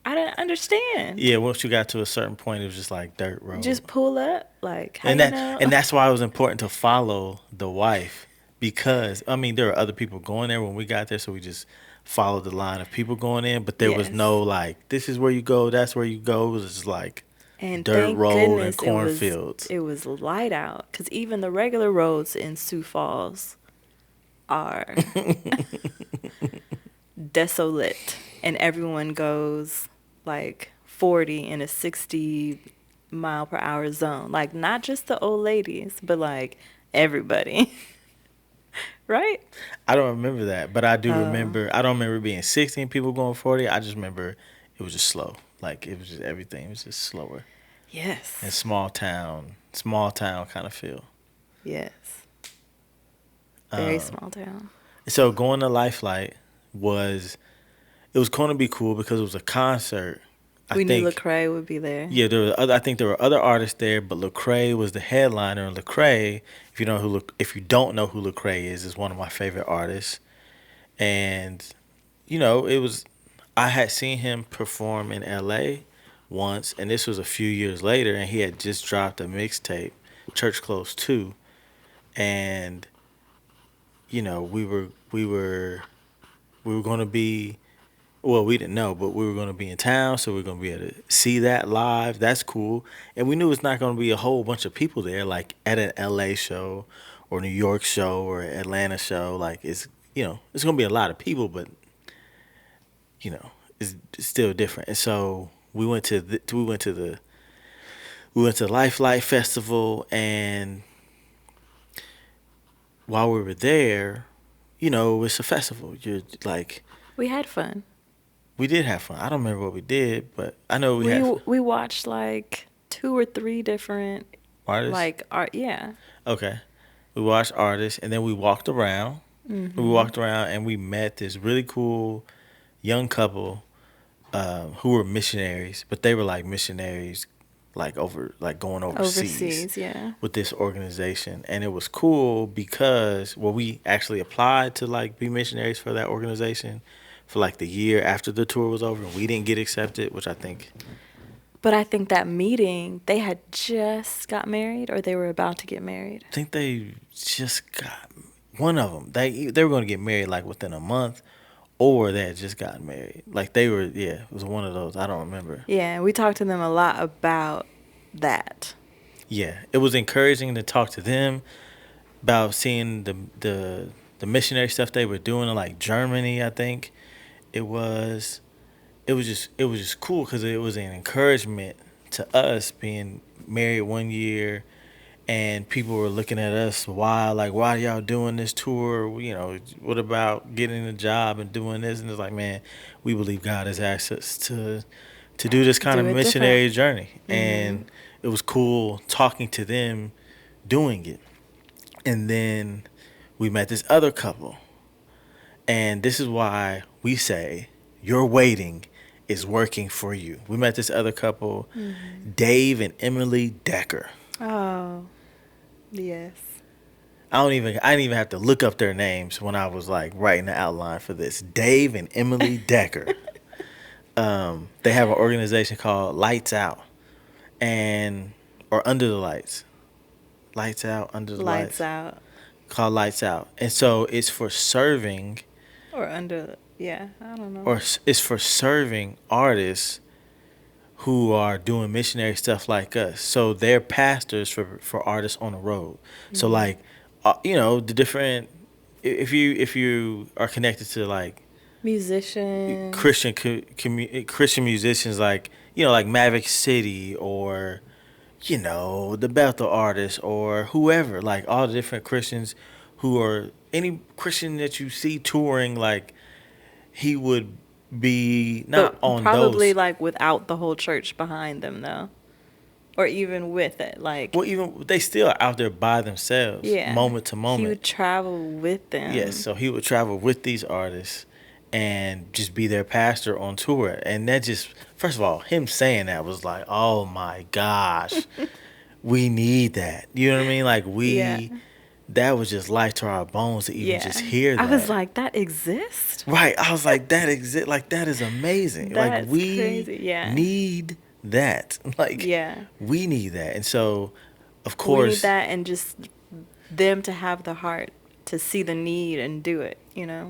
I didn't understand. Yeah, once you got to a certain point, it was just like dirt road. Just pull up, like, and that's why it was important to follow the wife, because I mean there were other people going there when we got there, so we just followed the line of people going in. But there was no like, this is where you go, that's where you go. It was just like dirt road and cornfields. It was light out, because even the regular roads in Sioux Falls are desolate, and everyone goes like 40 in a 60 mile per hour zone. Like not just the old ladies, but like everybody. Right? I don't remember that, but I do remember. I don't remember being 60 and people going 40. I just remember it was just slow. Like it was just everything. It was just slower. Yes. And small town kind of feel. Yes. Very small town. So going to Lifelight was going to be cool because it was a concert. We knew Lecrae would be there. Yeah, I think there were other artists there, but Lecrae was the headliner. And Lecrae, if you don't know who Lecrae is one of my favorite artists. And I had seen him perform in LA once, and this was a few years later, and he had just dropped a mixtape, Church Close 2. And we were going to be Well, we didn't know, but we were going to be in town, so we are going to be able to see that live. That's cool. And we knew it's not going to be a whole bunch of people there, like at an LA show or New York show or Atlanta show. Like it's going to be a lot of people, but you know, it's still different. And so we went to the Life Light Festival, and while we were there, it's a festival. You're like, We had fun. we did have fun. I don't remember what we did, but I know we We had fun. we watched like two or three different Artists. like art. Yeah. Okay. We watched artists, and then we walked around. We walked around and we met this really cool young couple who were missionaries, but they were like missionaries, like going overseas Overseas, yeah. with this organization. And it was cool because, well, we actually applied to like be missionaries for that organization for like the year after the tour was over, and we didn't get accepted, which I think But I think that meeting, they had just got married or they were about to get married. I think they just got one of them. They were going to get married like within a month, or they had just gotten married. Like they were, yeah, it was one of those. I don't remember. Yeah, we talked to them a lot about that. Yeah, it was encouraging to talk to them about seeing the missionary stuff they were doing in like Germany. I think it was. It was just cool because it was an encouragement to us being married 1 year, and people were looking at us wild, like, why are y'all doing this tour? What about getting a job and doing this? And it's like, man, we believe God has asked us to do this kind Do of it missionary different. journey. And it was cool talking to them doing it. And then we met this other couple. And this is why we say your waiting is working for you. We met this other couple, Dave and Emily Decker. Oh, yes. I didn't even have to look up their names when I was like writing the outline for this. Dave and Emily Decker. They have an organization called Lights Out, or Under the Lights. Lights Out, Under the Lights Lights. out Called Lights Out. And so it's for serving, or under, yeah, I don't know. or it's for serving artists who are doing missionary stuff like us. So they're pastors for artists on the road. So like, the different, if you are connected to like Musician. Christian musicians, like like Maverick City, or the Bethel artists, or whoever, like all the different Christians who are, any Christian that you see touring, like he would be not But on probably those. like without the whole church behind them though. Or even with it. Like, Well, even they still are out there by themselves, yeah. moment to He moment. would travel with them. Yes, so he would travel with these artists and just be their pastor on tour. And that just, first of all, him saying that was like, oh my gosh, we need that. You know what I mean? Like Yeah. that was just life to our bones to even Yeah. just hear that. I was like, that exists? Right. I was like, that is amazing. Like That's we crazy. Yeah. need that. Like Yeah. we need that. And so, of We need course, that, and just them to have the heart to see the need and do it,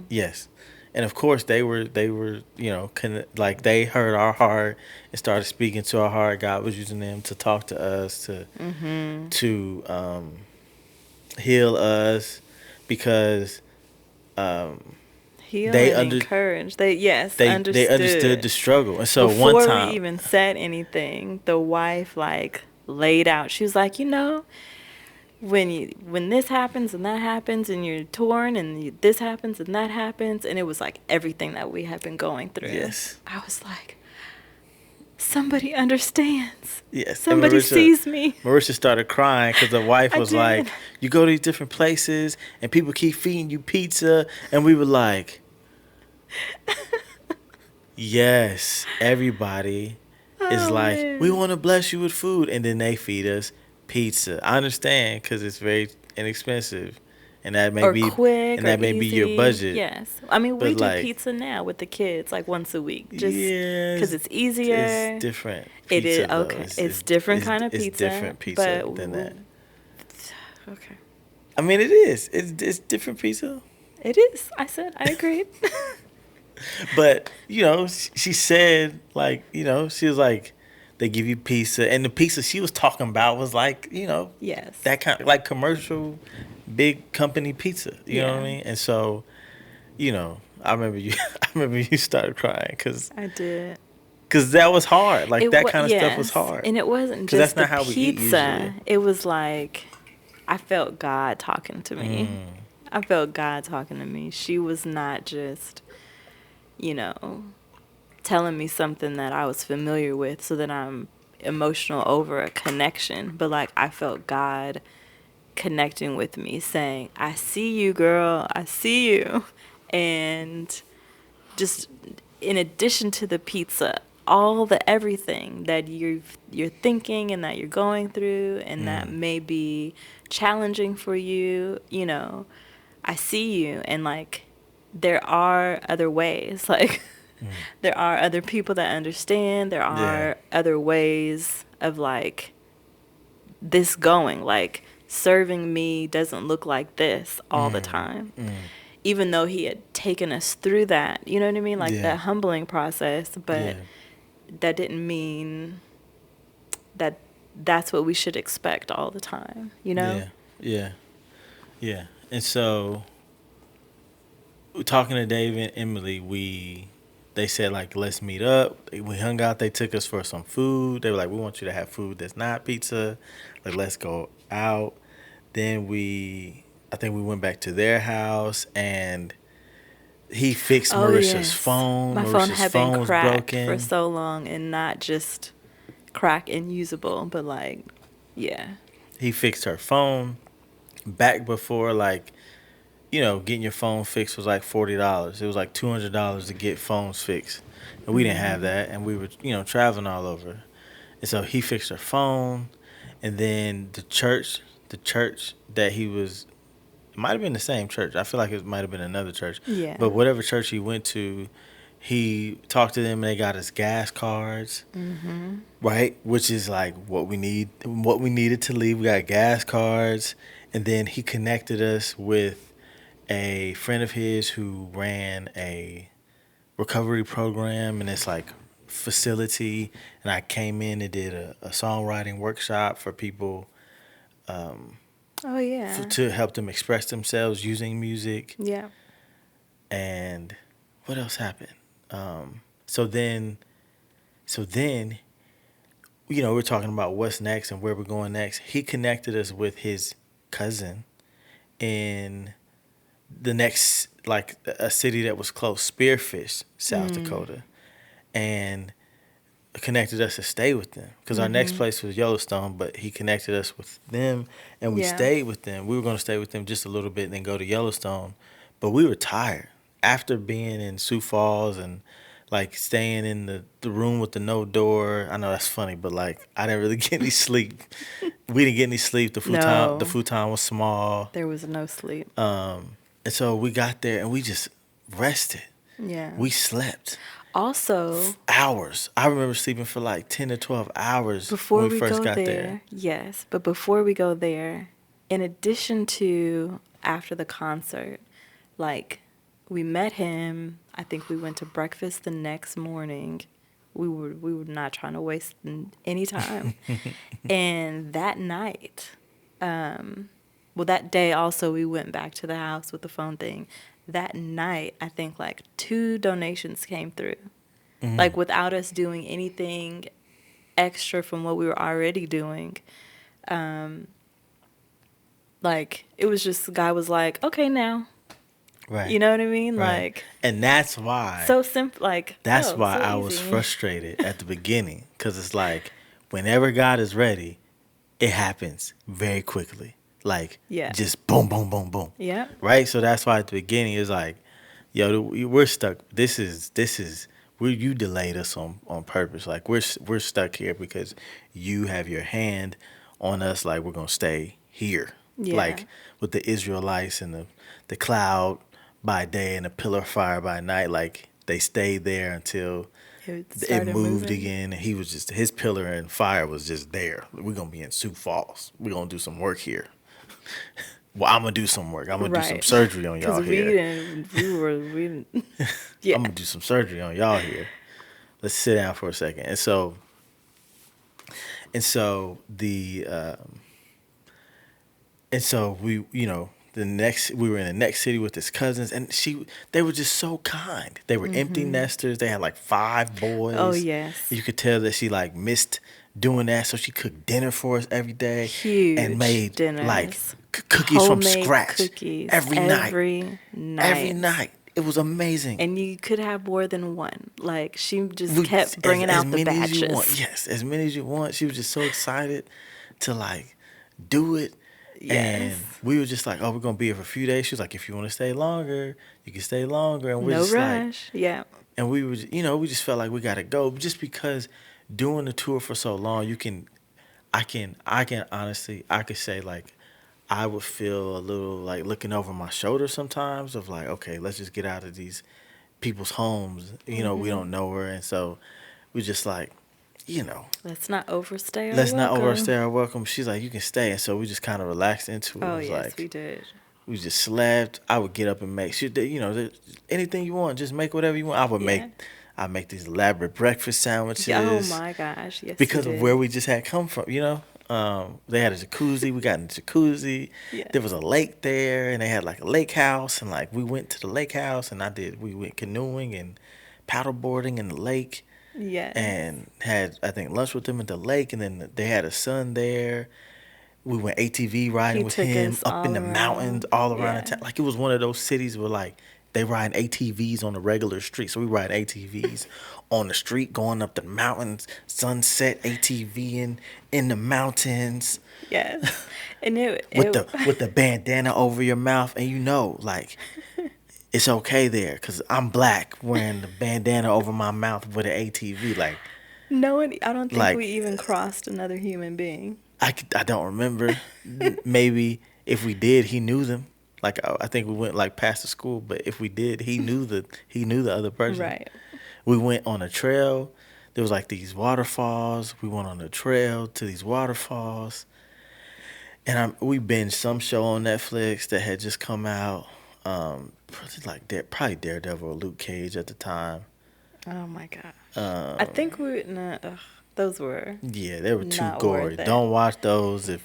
yes. And of course, they were, like they heard our heart and started speaking to our heart. God was using them to talk to us, to heal us, because Heal They and under- encourage. they understood the struggle. And so Before one time, we even said anything, the wife like laid out. She was like, when this happens and that happens and you're torn and this happens and that happens, and it was like everything that we have been going through. Yes. I was like, somebody understands. yes, and Somebody sees me. Marisha started crying because the wife I was did. like, "You go to these different places and people keep feeding you pizza," and we were like, "Yes, everybody is Oh, like, man. we want to bless you with food, and then they feed us pizza." I understand because it's very inexpensive, and that may Or be quick, and that or may be your easy. budget. Yes, I mean we But, do like, pizza now with the kids like once a week, just Yes, because it's easier. It's different. It Pizza, is though. okay. It's different kind of It's pizza. different pizza but than that. Okay, I mean, it is. It's different pizza. it is. I said I agreed. But she said like she was like they give you pizza, and the pizza she was talking about was like Yes. that kind of like commercial, big company pizza. You know what I Yeah. mean? And so I remember you. I remember you started crying because I did. that was hard. Like It that was, kind of stuff was yes, hard and it wasn't because that's just the not how we eat pizza. usually. It was like I felt God talking to me. I felt God talking to me. She was not just, you know, telling me something that I was familiar with so that I'm emotional over a connection, but like I felt God connecting with me saying, "I see you, girl. I see you." And just in addition to the pizza, all the everything that you're thinking and that you're going through and that may be challenging for you, I see you, and like there are other ways. Like there are other people that understand. There Yeah. are other ways of like this going. Like serving me doesn't look like this all the time, even though he had taken us through that, you know what I mean? Like Yeah. that humbling process, but Yeah. that didn't mean that that's what we should expect all the time, you know? Yeah. Yeah. Yeah. And so talking to Dave and Emily, they said like let's meet up. We hung out. They took us for some food. They were like, we want you to have food that's not pizza. Like let's go out. Then I think we went back to their house and he fixed Oh, Marisha's yes. phone. My phone Marisha's had been phone was cracked for broken. so long, and not just crack and usable, but like, yeah. He fixed her phone. Back before like getting your phone fixed was like $40. It was like $200 to get phones fixed, and we didn't have that, and we were traveling all over, and so he fixed her phone, and then the church that he was, it might have been the same church. I feel like it might have been another church, Yeah. but whatever church he went to, he talked to them and they got us gas cards, right? Which is like what we needed to leave. We got gas cards, and then he connected us with a friend of his who ran a recovery program, and it's like facility. And I came in and did a songwriting workshop for people Oh, yeah. to help them express themselves using music. Yeah. And what else happened? So then, we're talking about what's next and where we're going next. He connected us with his cousin in the next, like a city that was close, Spearfish, South Dakota, and connected us to stay with them because our next place was Yellowstone, but he connected us with them and we Yeah. stayed with them. We were going to stay with them just a little bit and then go to Yellowstone, but we were tired after being in Sioux Falls and like staying in the room with the no door. I know that's funny, but like I didn't really get any sleep. We didn't get any sleep. No. The futon was small. There was no sleep. And so we got there and we just rested. Yeah. We slept Also, hours. I remember sleeping for like 10 to 12 hours before when we we first go got there, there. yes, but before we go there, in addition to after the concert, like we met him, I think we went to breakfast the next morning. We were not trying to waste any time. And that night, well, that day also we went back to the house with the phone thing. That night, I think like 2 donations came through. Like without us doing anything extra from what we were already doing. Like it was just, the guy was like, okay, now, Right. you know what I mean? Right. Like And that's why so simple, like, that's oh, why so I was easy. frustrated at the beginning, cuz it's like whenever God is ready, it happens very quickly. Like Yeah. just boom boom boom boom. Yeah. Right? So that's why at the beginning it's like, yo, we're stuck. This is you delayed us on purpose. Like we're stuck here because you have your hand on us. Like we're gonna stay here. Yeah. Like with the Israelites and the cloud by day and the pillar of fire by night. Like they stayed there until It it started moved moving. again, and he was just his pillar and fire was just there. We're gonna be in Sioux Falls. We're gonna do some work here. Well, I'm gonna do some work. I'm gonna do some Right. surgery on Because y'all we here. didn't, we didn't, yeah. I'm gonna do some surgery on y'all here. Let's sit down for a second. And so the and so we, we were in the next city with his cousins, and they were just so kind. They were empty nesters. They had like 5 Oh, boys. yes. You could tell that she like missed doing that, so she cooked dinner for us every day and Huge made like dinners. cookies from Homemade scratch cookies every night. every Every night. night, it was amazing. And you could have more than one. Like, she just We, kept as bringing out the many as you want. batches. Yes, as many as you want. She was just so excited to like do it. Yes. And we were just like, oh, we're gonna be here for a few days. She was like, if you want to stay longer, you can stay longer. And we're No just like, rush. Yeah. and we were, we just felt like we gotta go, just because doing the tour for so long, I can honestly, I could say like, I would feel a little like looking over my shoulder sometimes of like, okay, let's just get out of these people's homes. We don't know her, and so we just like, you know, Let's not overstay our let's not welcome. overstay our welcome. She's like, you can stay, and so we just kind of relaxed into it. Oh, It was yes, like, we did. we just slept. I would get up and make sure that anything you want, just make whatever you want. Yeah. I make these elaborate breakfast sandwiches. Oh, my gosh. Yes, Because you of did. where we just had come from. They had a jacuzzi. We got in the jacuzzi. Yeah. There was a lake there, and they had like a lake house, and like we went to the lake house, and we went canoeing and paddleboarding in the lake, Yes. and had, I think, lunch with them at the lake, and then they had a son there. We went ATV riding He with took him us up in all the around. mountains, all around Yeah. the town. Like, it was one of those cities where like they ride ATVs on the regular street. So we ride ATVs on the street, going up the mountains, sunset ATVing in the mountains Yes. And it with the bandana over your mouth, and like it's okay there because I'm black wearing the bandana over my mouth with an ATV. Like, no one, I don't think like we even crossed another human being. I don't remember. Maybe if we did, he knew them. Like, I think we went like past the school, but if we did, he knew the other person. Right. We went on a trail. There was like these waterfalls. We went on a trail to these waterfalls, and we binged some show on Netflix that had just come out. Probably Daredevil or Luke Cage at the time. Oh, my God. I think those were Yeah, they were too not gory. worth it. Don't watch those. If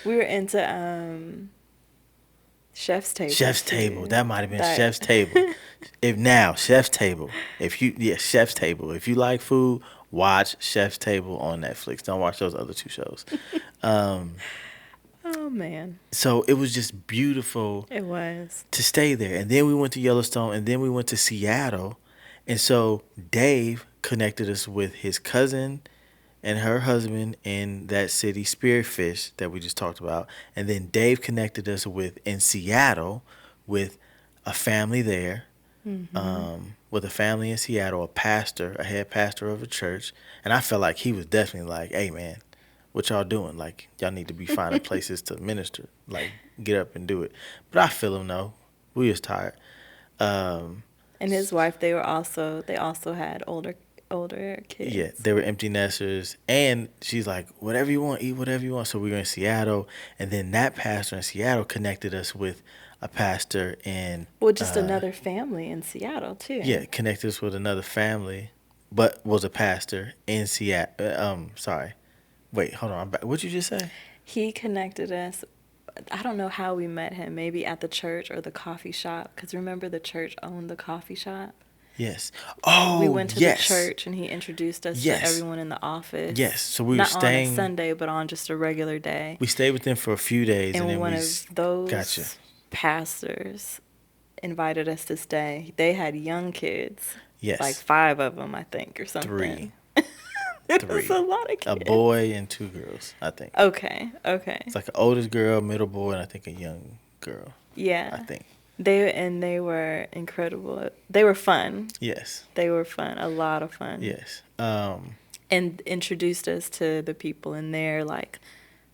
We were into Chef's Table. Chef's too. Table, that might have been That- Chef's Table. Chef's Table. Chef's Table. If you like food, watch Chef's Table on Netflix. Don't watch those other 2 shows. Oh, man. So it was just beautiful It was. to stay there. And then we went to Yellowstone, and then we went to Seattle. And so Dave connected us with his cousin and her husband in that city, Spearfish, that we just talked about. And then Dave connected us in Seattle with a family there, with a family in Seattle, a head pastor of a church. And I felt like he was definitely like, hey, man, what y'all doing? Like, y'all need to be finding places to minister. Like, get up and do it. But I feel him, though. We was tired. And his wife, they also had older kids. Yeah, they were empty nesters. And she's like, whatever you want, eat whatever you want. So we were in Seattle. And then that pastor in Seattle connected us with a pastor in... Well, just another family in Seattle, too. Yeah, connected us with another family, but was a pastor in Seattle. Sorry. Wait, hold on. What'd you just say? He connected us. I don't know how we met him. Maybe at the church or the coffee shop. Because remember, the church owned the coffee shop. Yes. Oh, We went to yes. the church and he introduced us Yes. to everyone in the office. Yes. So we were Not staying... on a Sunday, but on just a regular day. We stayed with them for a few days, and And then one we... of those Gotcha. pastors invited us to stay. They had young kids. Yes. Like 5 of them, I think, or something. 3. It was a lot of A kids. boy and 2 girls, I think. Okay. It's like an oldest girl, middle boy, and I think a young girl, Yeah. I think. They were incredible. They were fun. Yes. They were fun. A lot of fun. Yes. And introduced us to the people in their like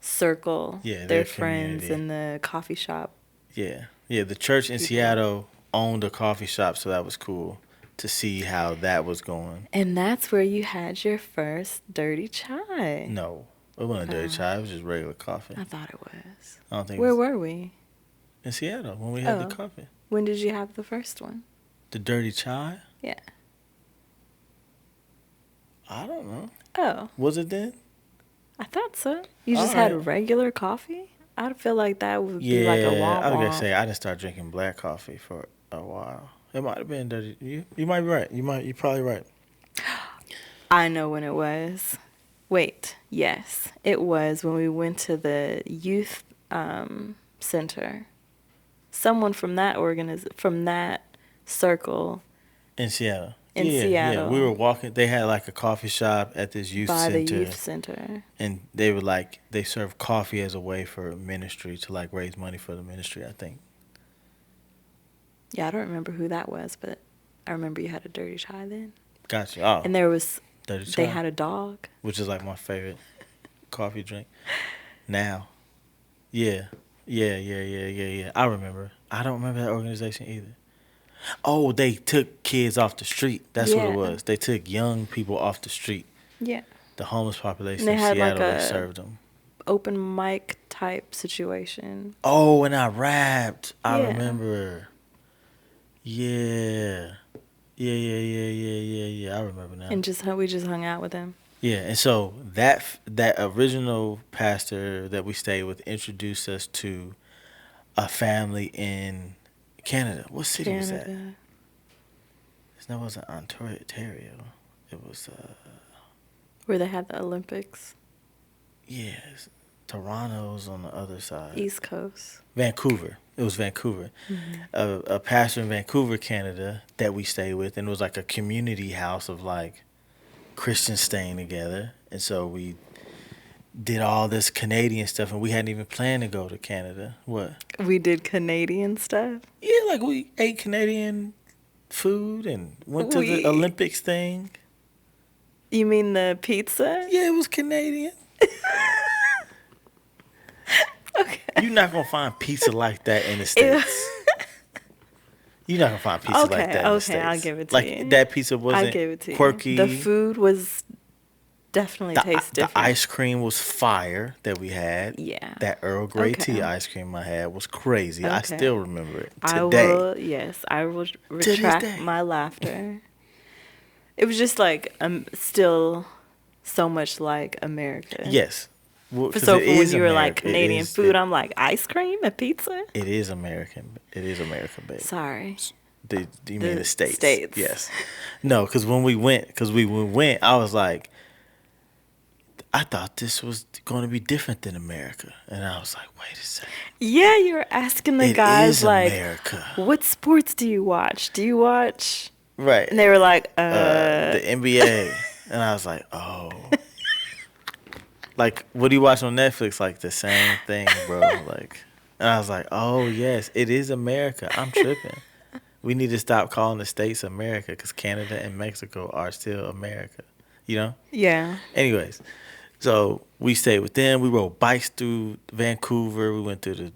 circle. Yeah, their their friends community. in the coffee shop. Yeah. Yeah, the church in People. Seattle owned a coffee shop, so that was cool to see how that was going. And that's where you had your first dirty chai. No, it wasn't a dirty chai. It was just regular coffee. I thought it was. I don't think Where it was, were we? in Seattle when we had the Oh. coffee. When did you have the first one? The dirty chai? Yeah. I don't know. Oh, Was it then? I thought so. You All just right. had regular coffee? I feel like that would be like a Yeah, womp I was gonna womp. say I didn't start drinking black coffee for a while. It might have been dirty. You might be right. You're probably right. I know when it was. Wait, yes, it was when we went to the youth center. Someone from from that circle In Seattle. in Yeah, Seattle we were walking. They had like a coffee shop at this youth by the center, youth center. and they were like they served coffee as a way for ministry to like raise money for the ministry. I think. Yeah, I don't remember who that was, but I remember you had a dirty chai then. Gotcha. Oh, And there was, dirty they chai, had a dog. which is like my favorite coffee drink now. Yeah, yeah. I remember. I don't remember that organization either. Oh, they took kids off the street. That's what it Yeah. was. They took young people off the street. Yeah. The homeless population And they of had like Seattle, they a served them. open mic type situation. Oh, and I rapped. I Yeah. remember. Yeah. Yeah. I remember now. And we just hung out with them. Yeah, and so that original pastor that we stayed with introduced us to a family in Canada. What city was that? Canada. That wasn't Ontario. It was Where they had the Olympics. yes, Toronto's on the other side. East Coast. Vancouver. It was Vancouver. Mm-hmm. A pastor in Vancouver, Canada, that we stayed with, and it was like a community house of like Christians staying together, and so we did all this Canadian stuff, and we hadn't even planned to go to Canada. What? We did Canadian stuff. Yeah, like we ate Canadian food and went to the Olympics thing. You mean the pizza? Yeah, it was Canadian. Okay. You're not gonna find pizza like that in the States. You're not gonna find pizza like that in the States. Okay, I'll give it to like, you. Like that pizza wasn't I'll give it to quirky. you. The food was definitely tastes different. The ice cream was fire that we had. Yeah. That Earl Grey Okay. tea ice cream I had was crazy. I Okay. still remember it today. I will retract my laughter. It was just like still so much like America. Yes. Well, So it when is you were like America. Canadian food, I'm like ice cream and pizza. It is American. It is American, baby. Sorry. Do you mean the States? States. Yes. No, because when we went, I was like, I thought this was going to be different than America, and I was like, wait a second. Yeah, you were asking the It guys is like, America. what sports do you watch? Do you watch? Right. And they were like, the NBA, and I was like, oh. Like, what do you watch on Netflix? Like the same thing, bro. Like, and I was like, oh yes, it is America. I'm tripping. We need to stop calling the states America because Canada and Mexico are still America. You know? Yeah. Anyways, so we stayed with them. We rode bikes through Vancouver. We went to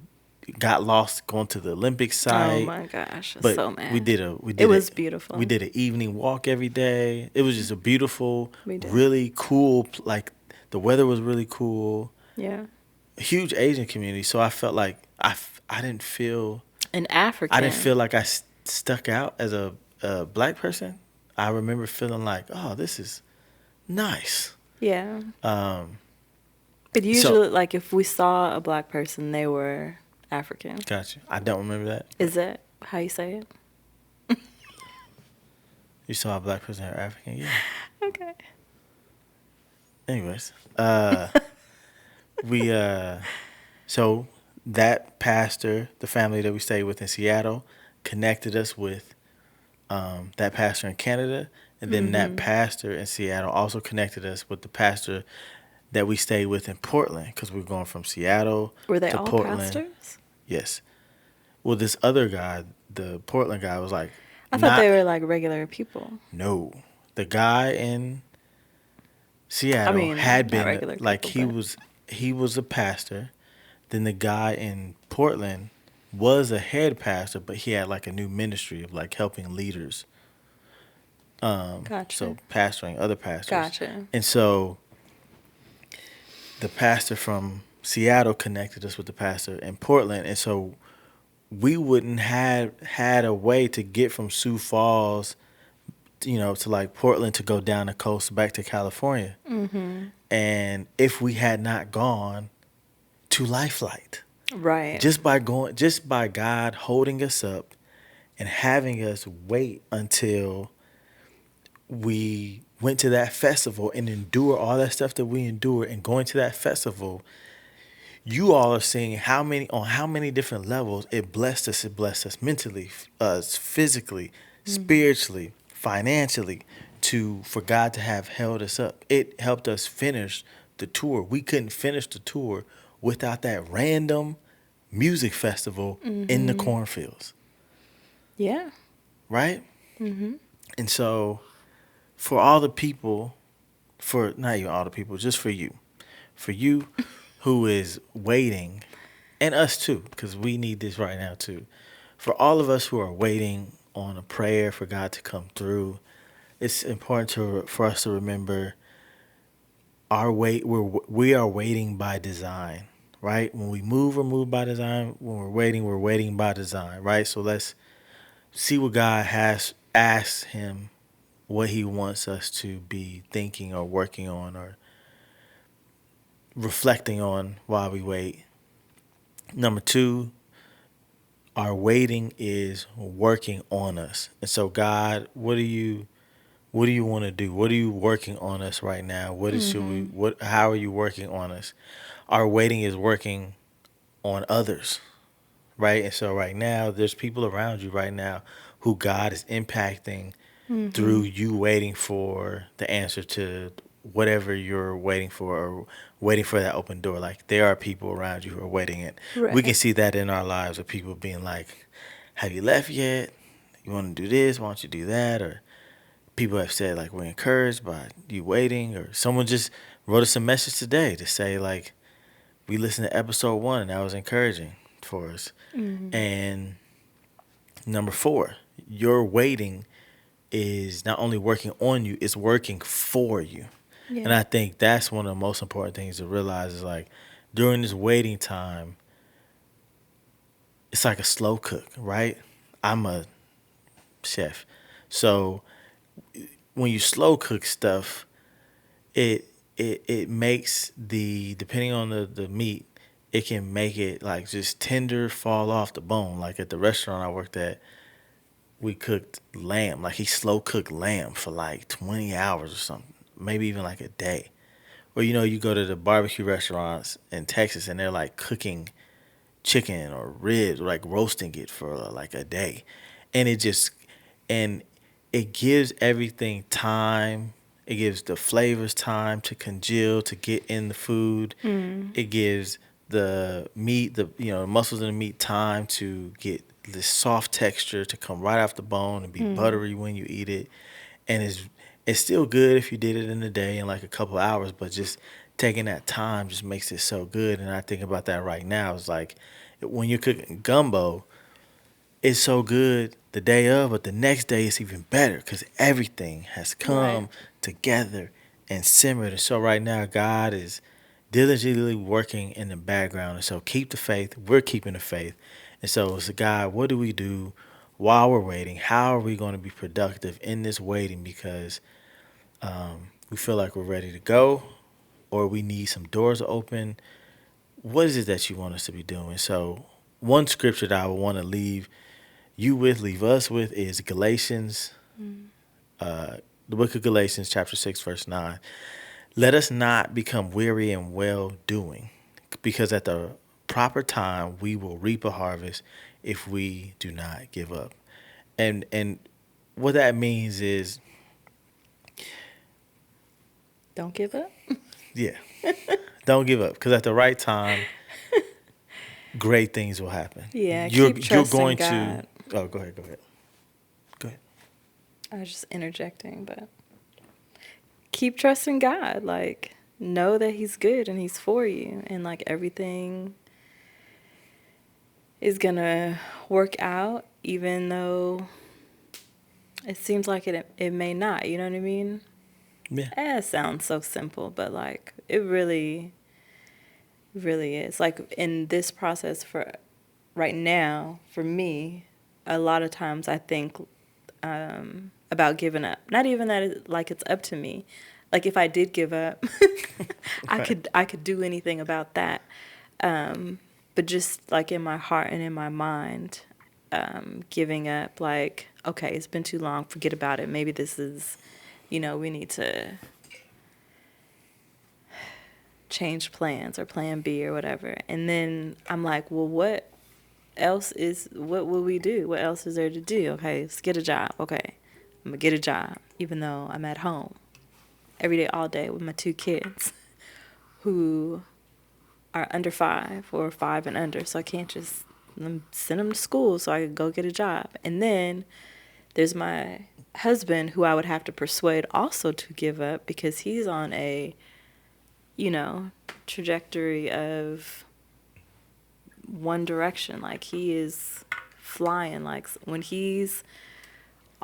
got lost going to the Olympic site. Oh my gosh, But so mad. It was beautiful. We did an evening walk every day. It was just a beautiful, We did. really cool. Like the weather was really cool. Yeah. A huge Asian community, so I felt like I didn't feel. An African. I didn't feel like I stuck out as a black person. I remember feeling like, oh, this is nice. Yeah. But usually, like, if we saw a black person, they were African. Gotcha. I don't remember that. Is that how you say it? You saw a black person or African? Yeah. Okay. Anyways, we so that pastor, the family that we stayed with in Seattle, connected us with that pastor in Canada, and then that pastor in Seattle also connected us with the pastor that we stayed with in Portland because we were going from Seattle Were they to all Portland. pastors? Yes. Well, this other guy, the Portland guy, was like, I thought they were like regular people. No, the guy in Seattle had been regular like people, he was a pastor. Then the guy in Portland was a head pastor, but he had like a new ministry of like helping leaders. Gotcha. So pastoring other pastors. Gotcha. And so the pastor from Seattle connected us with the pastor in Portland, and so we wouldn't have had a way to get from Sioux Falls, to like Portland to go down the coast back to California. Mm-hmm. And if we had not gone to Life Flight, Right. just by God holding us up and having us wait until we went to that festival and endure all that stuff that we endured and going to that festival, you all are seeing how many different levels it blessed us. It blessed us mentally, physically, spiritually, financially, for God to have held us up. It helped us finish the tour. We couldn't finish the tour without that random music festival in the Mm-hmm. cornfields, Yeah. right? Mm-hmm. And so, for all the people, for not even all the people, just for you who is waiting, and us too, because we need this right now too. For all of us who are waiting on a prayer for God to come through, it's important for us to remember our wait. We are waiting by design, right? When we move, we're moved by design. When we're waiting by design, right? So let's see what God has asked Him, what He wants us to be thinking or working on or reflecting on while we wait. Number two, our waiting is working on us. And so God, what do you want to do? What are you working on us right now? Mm-hmm. How are you working on us? Our waiting is working on others, right? And so right now there's people around you right now who God is impacting Mm-hmm. through you waiting for the answer to whatever you're waiting for or waiting for that open door. Like there are people around you who are waiting it. We can Right. see that in our lives of people being like, have you left yet? You want to do this? Why don't you do that? Or people have said like we're encouraged by you waiting, or someone just wrote us a message today to say like we listened to episode 1 and that was encouraging for us. Mm-hmm. And number 4, your waiting is not only working on you, it's working for you. And Yeah. I think that's one of the most important things to realize is like during this waiting time, it's like a slow cook, right? I'm a chef. So when you slow cook stuff, it makes depending on the meat, it can make it like just tender fall off the bone. Like at the restaurant I worked at, we cooked lamb. Like he slow cooked lamb for like 20 hours or something, maybe even like a day. Or you go to the barbecue restaurants in Texas and they're like cooking chicken or ribs, or like roasting it for like a day, and and it gives everything time. It gives the flavors time to congeal, to get in the food. Mm. It gives the meat, the muscles in the meat time to get this soft texture to come right off the bone and be Mm. buttery when you eat it. And it's still good if you did it in a day in like a couple hours, but just taking that time just makes it so good. And I think about that right now. It's like when you're cooking gumbo, it's so good the day of, but the next day it's even better because everything has Right. come together and simmered. And so right now, God is diligently working in the background. And so keep the faith. We're keeping the faith. And so it's God, what do we do while we're waiting? How are we going to be productive in this waiting? Because we feel like we're ready to go or we need some doors to open. What is it that you want us to be doing? So one scripture that I would want to leave us with is Galatians, Mm. the book of Galatians, chapter 6, verse 9. Let us not become weary in well doing, because at the proper time we will reap a harvest if we do not give up. And what that means is, Don't give up. yeah, don't give up, because at the right time, great things will happen. Yeah. You're Keep you're trusting going to. God. Oh, go ahead. Go ahead. I was just interjecting, but keep trusting God. Like, know that He's good and He's for you, and like everything is gonna work out, even though it seems like it may not. You know what I mean? Yeah. It sounds so simple, but like it really, really is. Like in this process for right now, for me, a lot of times I think about giving up. Not even that like it's up to me. Like if I did give up, I could do anything about that. But just like in my heart and in my mind, giving up, like, okay, it's been too long, forget about it. Maybe this is, we need to change plans or plan B or whatever. And then I'm like, well, what will we do? What else is there to do? Okay, let's get a job. Okay, I'm gonna get a job, even though I'm at home every day, all day with my two kids who are under 5 or 5 and under. So I can't just send them to school so I could go get a job. And then there's my husband who I would have to persuade also to give up because he's on a, trajectory of one direction. Like he is flying. Like when he's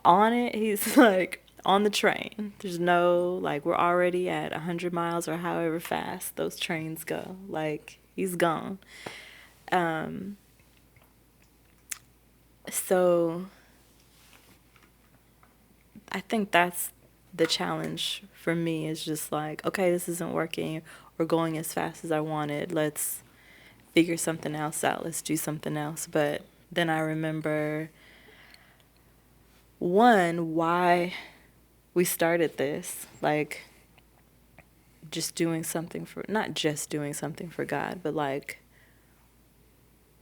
on it, he's like on the train. There's no, like, we're already at 100 miles or however fast those trains go. Like he's gone. So I think that's the challenge for me, is just like, okay, this isn't working or going as fast as I wanted. Let's figure something else out. Let's do something else. But then I remember, one, why we started this, like just doing something for, not just doing something for God, but like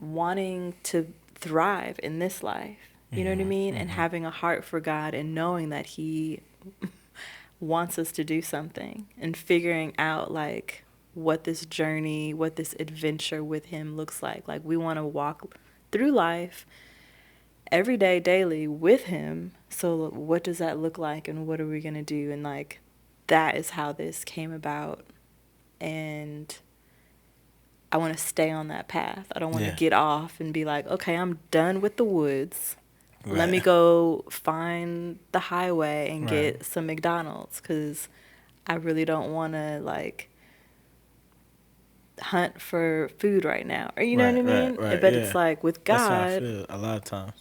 wanting to thrive in this life. You know what I mean? And having a heart for God and knowing that He wants us to do something and figuring out like what this journey, what this adventure with Him looks like. Like we want to walk through life every day, daily with Him. So what does that look like and what are we going to do? And like that is how this came about. And I want to stay on that path. I don't want to get off and be like, okay, I'm done with the woods. Right. Let me go find the highway and get some McDonald's, because I really don't want to like hunt for food right now. Or you know what I mean? But it's like with God, that's how I feel a lot of times.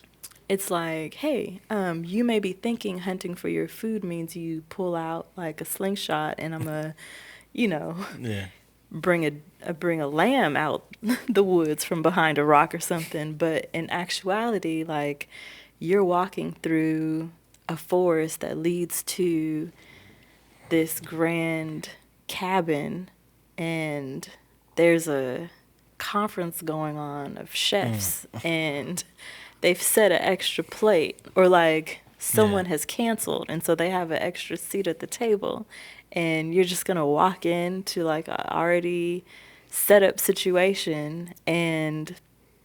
It's like, hey, you may be thinking hunting for your food means you pull out like a slingshot and I'm gonna, bring a lamb out the woods from behind a rock or something. But in actuality, like, you're walking through a forest that leads to this grand cabin, and there's a conference going on of chefs, and they've set an extra plate, or like someone has canceled, and so they have an extra seat at the table, and you're just gonna walk into like a already set up situation, and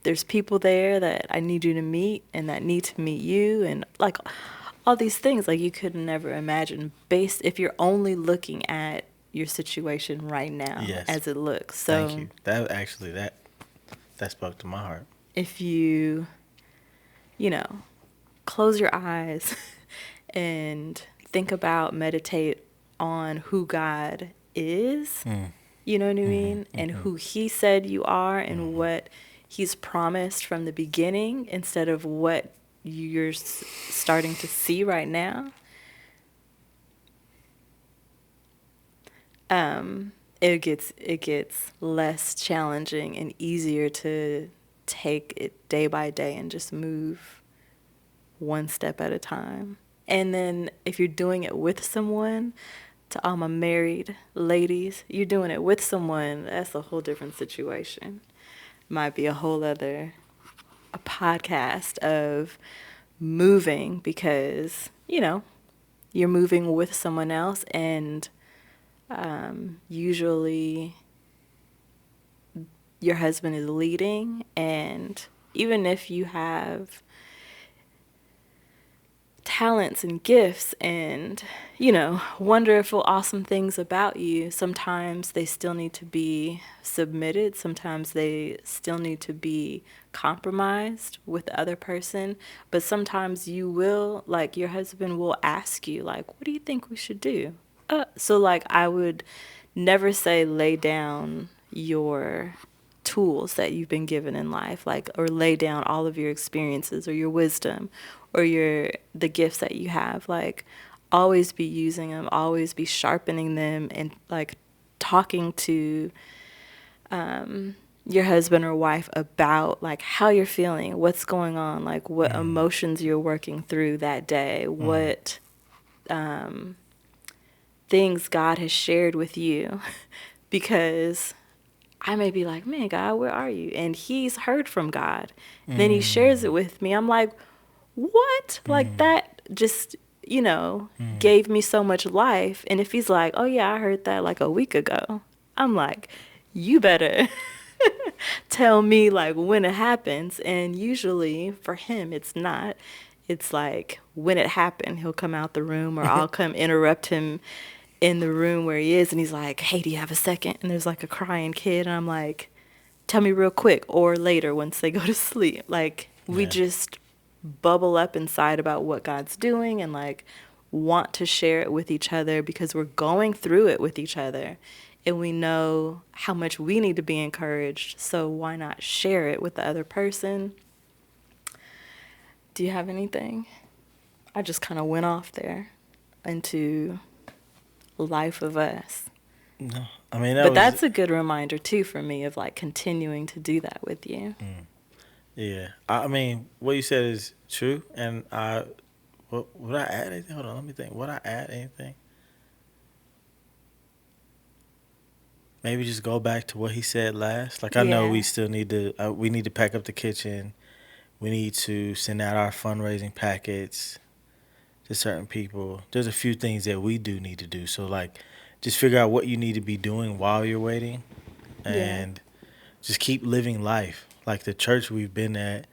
there's people there that I need you to meet and that need to meet you, and like all these things like you could never imagine based if you're only looking at your situation right now as it looks. So thank you. That actually that spoke to my heart. If you close your eyes and think about, meditate on who God is, you know what I mean? And who He said you are and what He's promised from the beginning instead of what you're starting to see right now. It gets less challenging and easier to take it day by day and just move one step at a time. And then if you're doing it with someone, to all my married ladies, you're doing it with someone, that's a whole different situation. Might be a whole other podcast of moving, because, you're moving with someone else, and usually your husband is leading, and even if you have talents and gifts and, wonderful, awesome things about you, sometimes they still need to be submitted. Sometimes they still need to be compromised with the other person. But sometimes you will, like, your husband will ask you, like, what do you think we should do? So, like, I would never say lay down your tools that you've been given in life, like, or lay down all of your experiences or your wisdom or the gifts that you have. Like, always be using them, always be sharpening them, and like talking to your husband or wife about like how you're feeling, what's going on, like what emotions you're working through that day, what things God has shared with you. Because I may be like, man, God, where are you? And he's heard from God. Then he shares it with me. I'm like, what? Like that just, gave me so much life. And if he's like, oh yeah, I heard that like a week ago, I'm like, you better tell me like when it happens. And usually for him, it's not. It's like when it happened, he'll come out the room or I'll come interrupt him in the room where he is, and he's like, hey, do you have a second? And there's like a crying kid, and I'm like, tell me real quick, or later once they go to sleep. Like, we just bubble up inside about what God's doing and like want to share it with each other because we're going through it with each other, and we know how much we need to be encouraged, so why not share it with the other person? Do you have anything? I just kind of went off there into life of us. No, I mean, but that's a good reminder too for me of like continuing to do that with you. Yeah, I mean, what you said is true, and would I add anything? Hold on, let me think. Would I add anything? Maybe just go back to what he said last. Like, I know we still need to we need to pack up the kitchen. We need to send out our fundraising packets to certain people. There's a few things that we do need to do. So, like, just figure out what you need to be doing while you're waiting, and just keep living life. Like the church we've been at,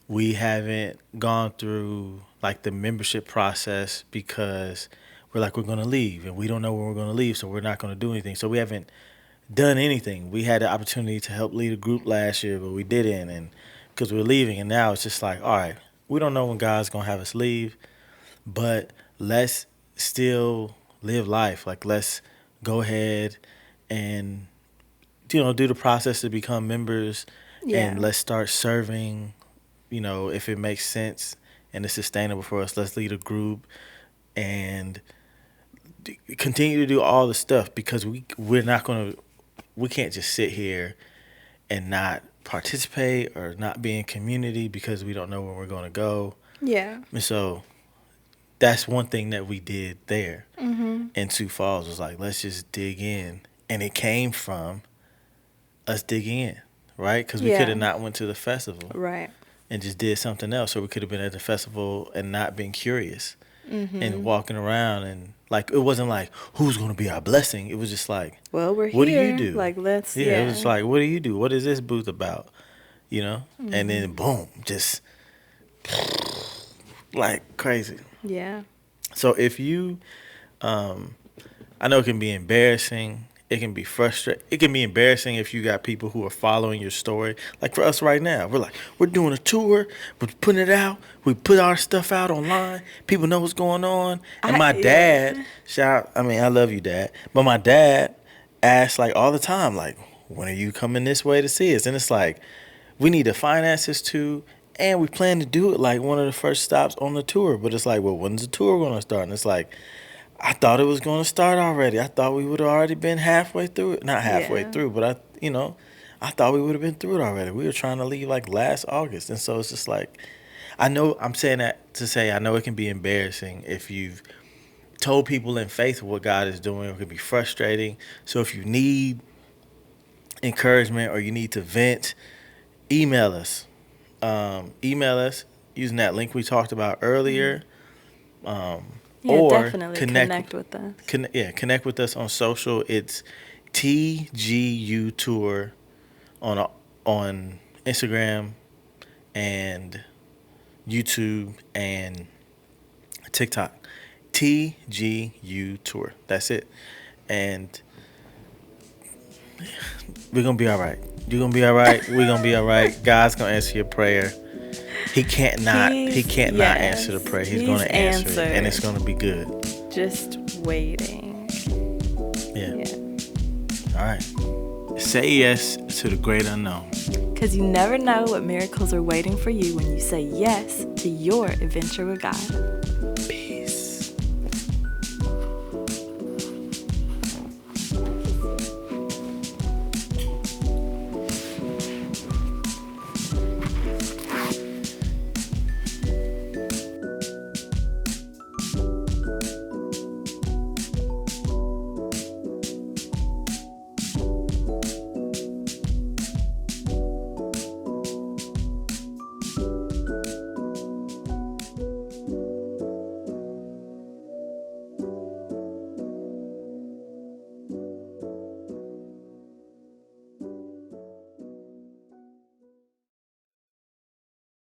we haven't gone through, like, the membership process because we're going to leave, and we don't know when we're going to leave, so we're not going to do anything. So we haven't done anything. We had the opportunity to help lead a group last year, but we didn't, and because we're leaving, and now it's just like, all right, we don't know when God's going to have us leave, but let's still live life. Like, let's go ahead and, do the process to become members, and let's start serving, if it makes sense and it's sustainable for us. Let's lead a group and continue to do all the stuff, because we can't just sit here and not participate or not be in community because we don't know where we're going to go. Yeah. And so that's one thing that we did there in Sioux Falls, was like, let's just dig in. And it came from us digging in, right? Because we could have not went to the festival, right, and just did something else. Or we could have been at the festival and not been curious and walking around, and like, it wasn't like, who's going to be our blessing? It was just like, well, we're what here. What do you do? Like, let's it was like, what do you do? What is this booth about? And then boom, just like crazy. Yeah. So if you, I know it can be embarrassing. It can be frustrating. It can be embarrassing if you got people who are following your story. Like for us right now, we're doing a tour, we're putting it out, we put our stuff out online, people know what's going on. And my dad, I love you, Dad, but my dad asks like all the time, like, when are you coming this way to see us? And it's like, we need to finance this too, and we plan to do it like one of the first stops on the tour. But it's like, well, when's the tour going to start? And it's like, I thought it was going to start already. I thought we would have already been halfway through it. Not halfway through, but I thought we would have been through it already. We were trying to leave like last August. And so it's just like, I'm saying that to say, I know it can be embarrassing if you've told people in faith what God is doing. It can be frustrating. So if you need encouragement or you need to vent, email us. Email us using that link we talked about earlier. Or definitely connect with us. Connect with us on social. It's TGU Tour on Instagram and YouTube and TikTok. TGU Tour. That's it. And we're going to be all right. You're going to be all right. We're going to be all right. God's going to answer your prayer. He can't not answer the prayer. He's going to answer it, and it's going to be good. Just waiting. Yeah. All right. Say yes to the great unknown. Because you never know what miracles are waiting for you when you say yes to your adventure with God.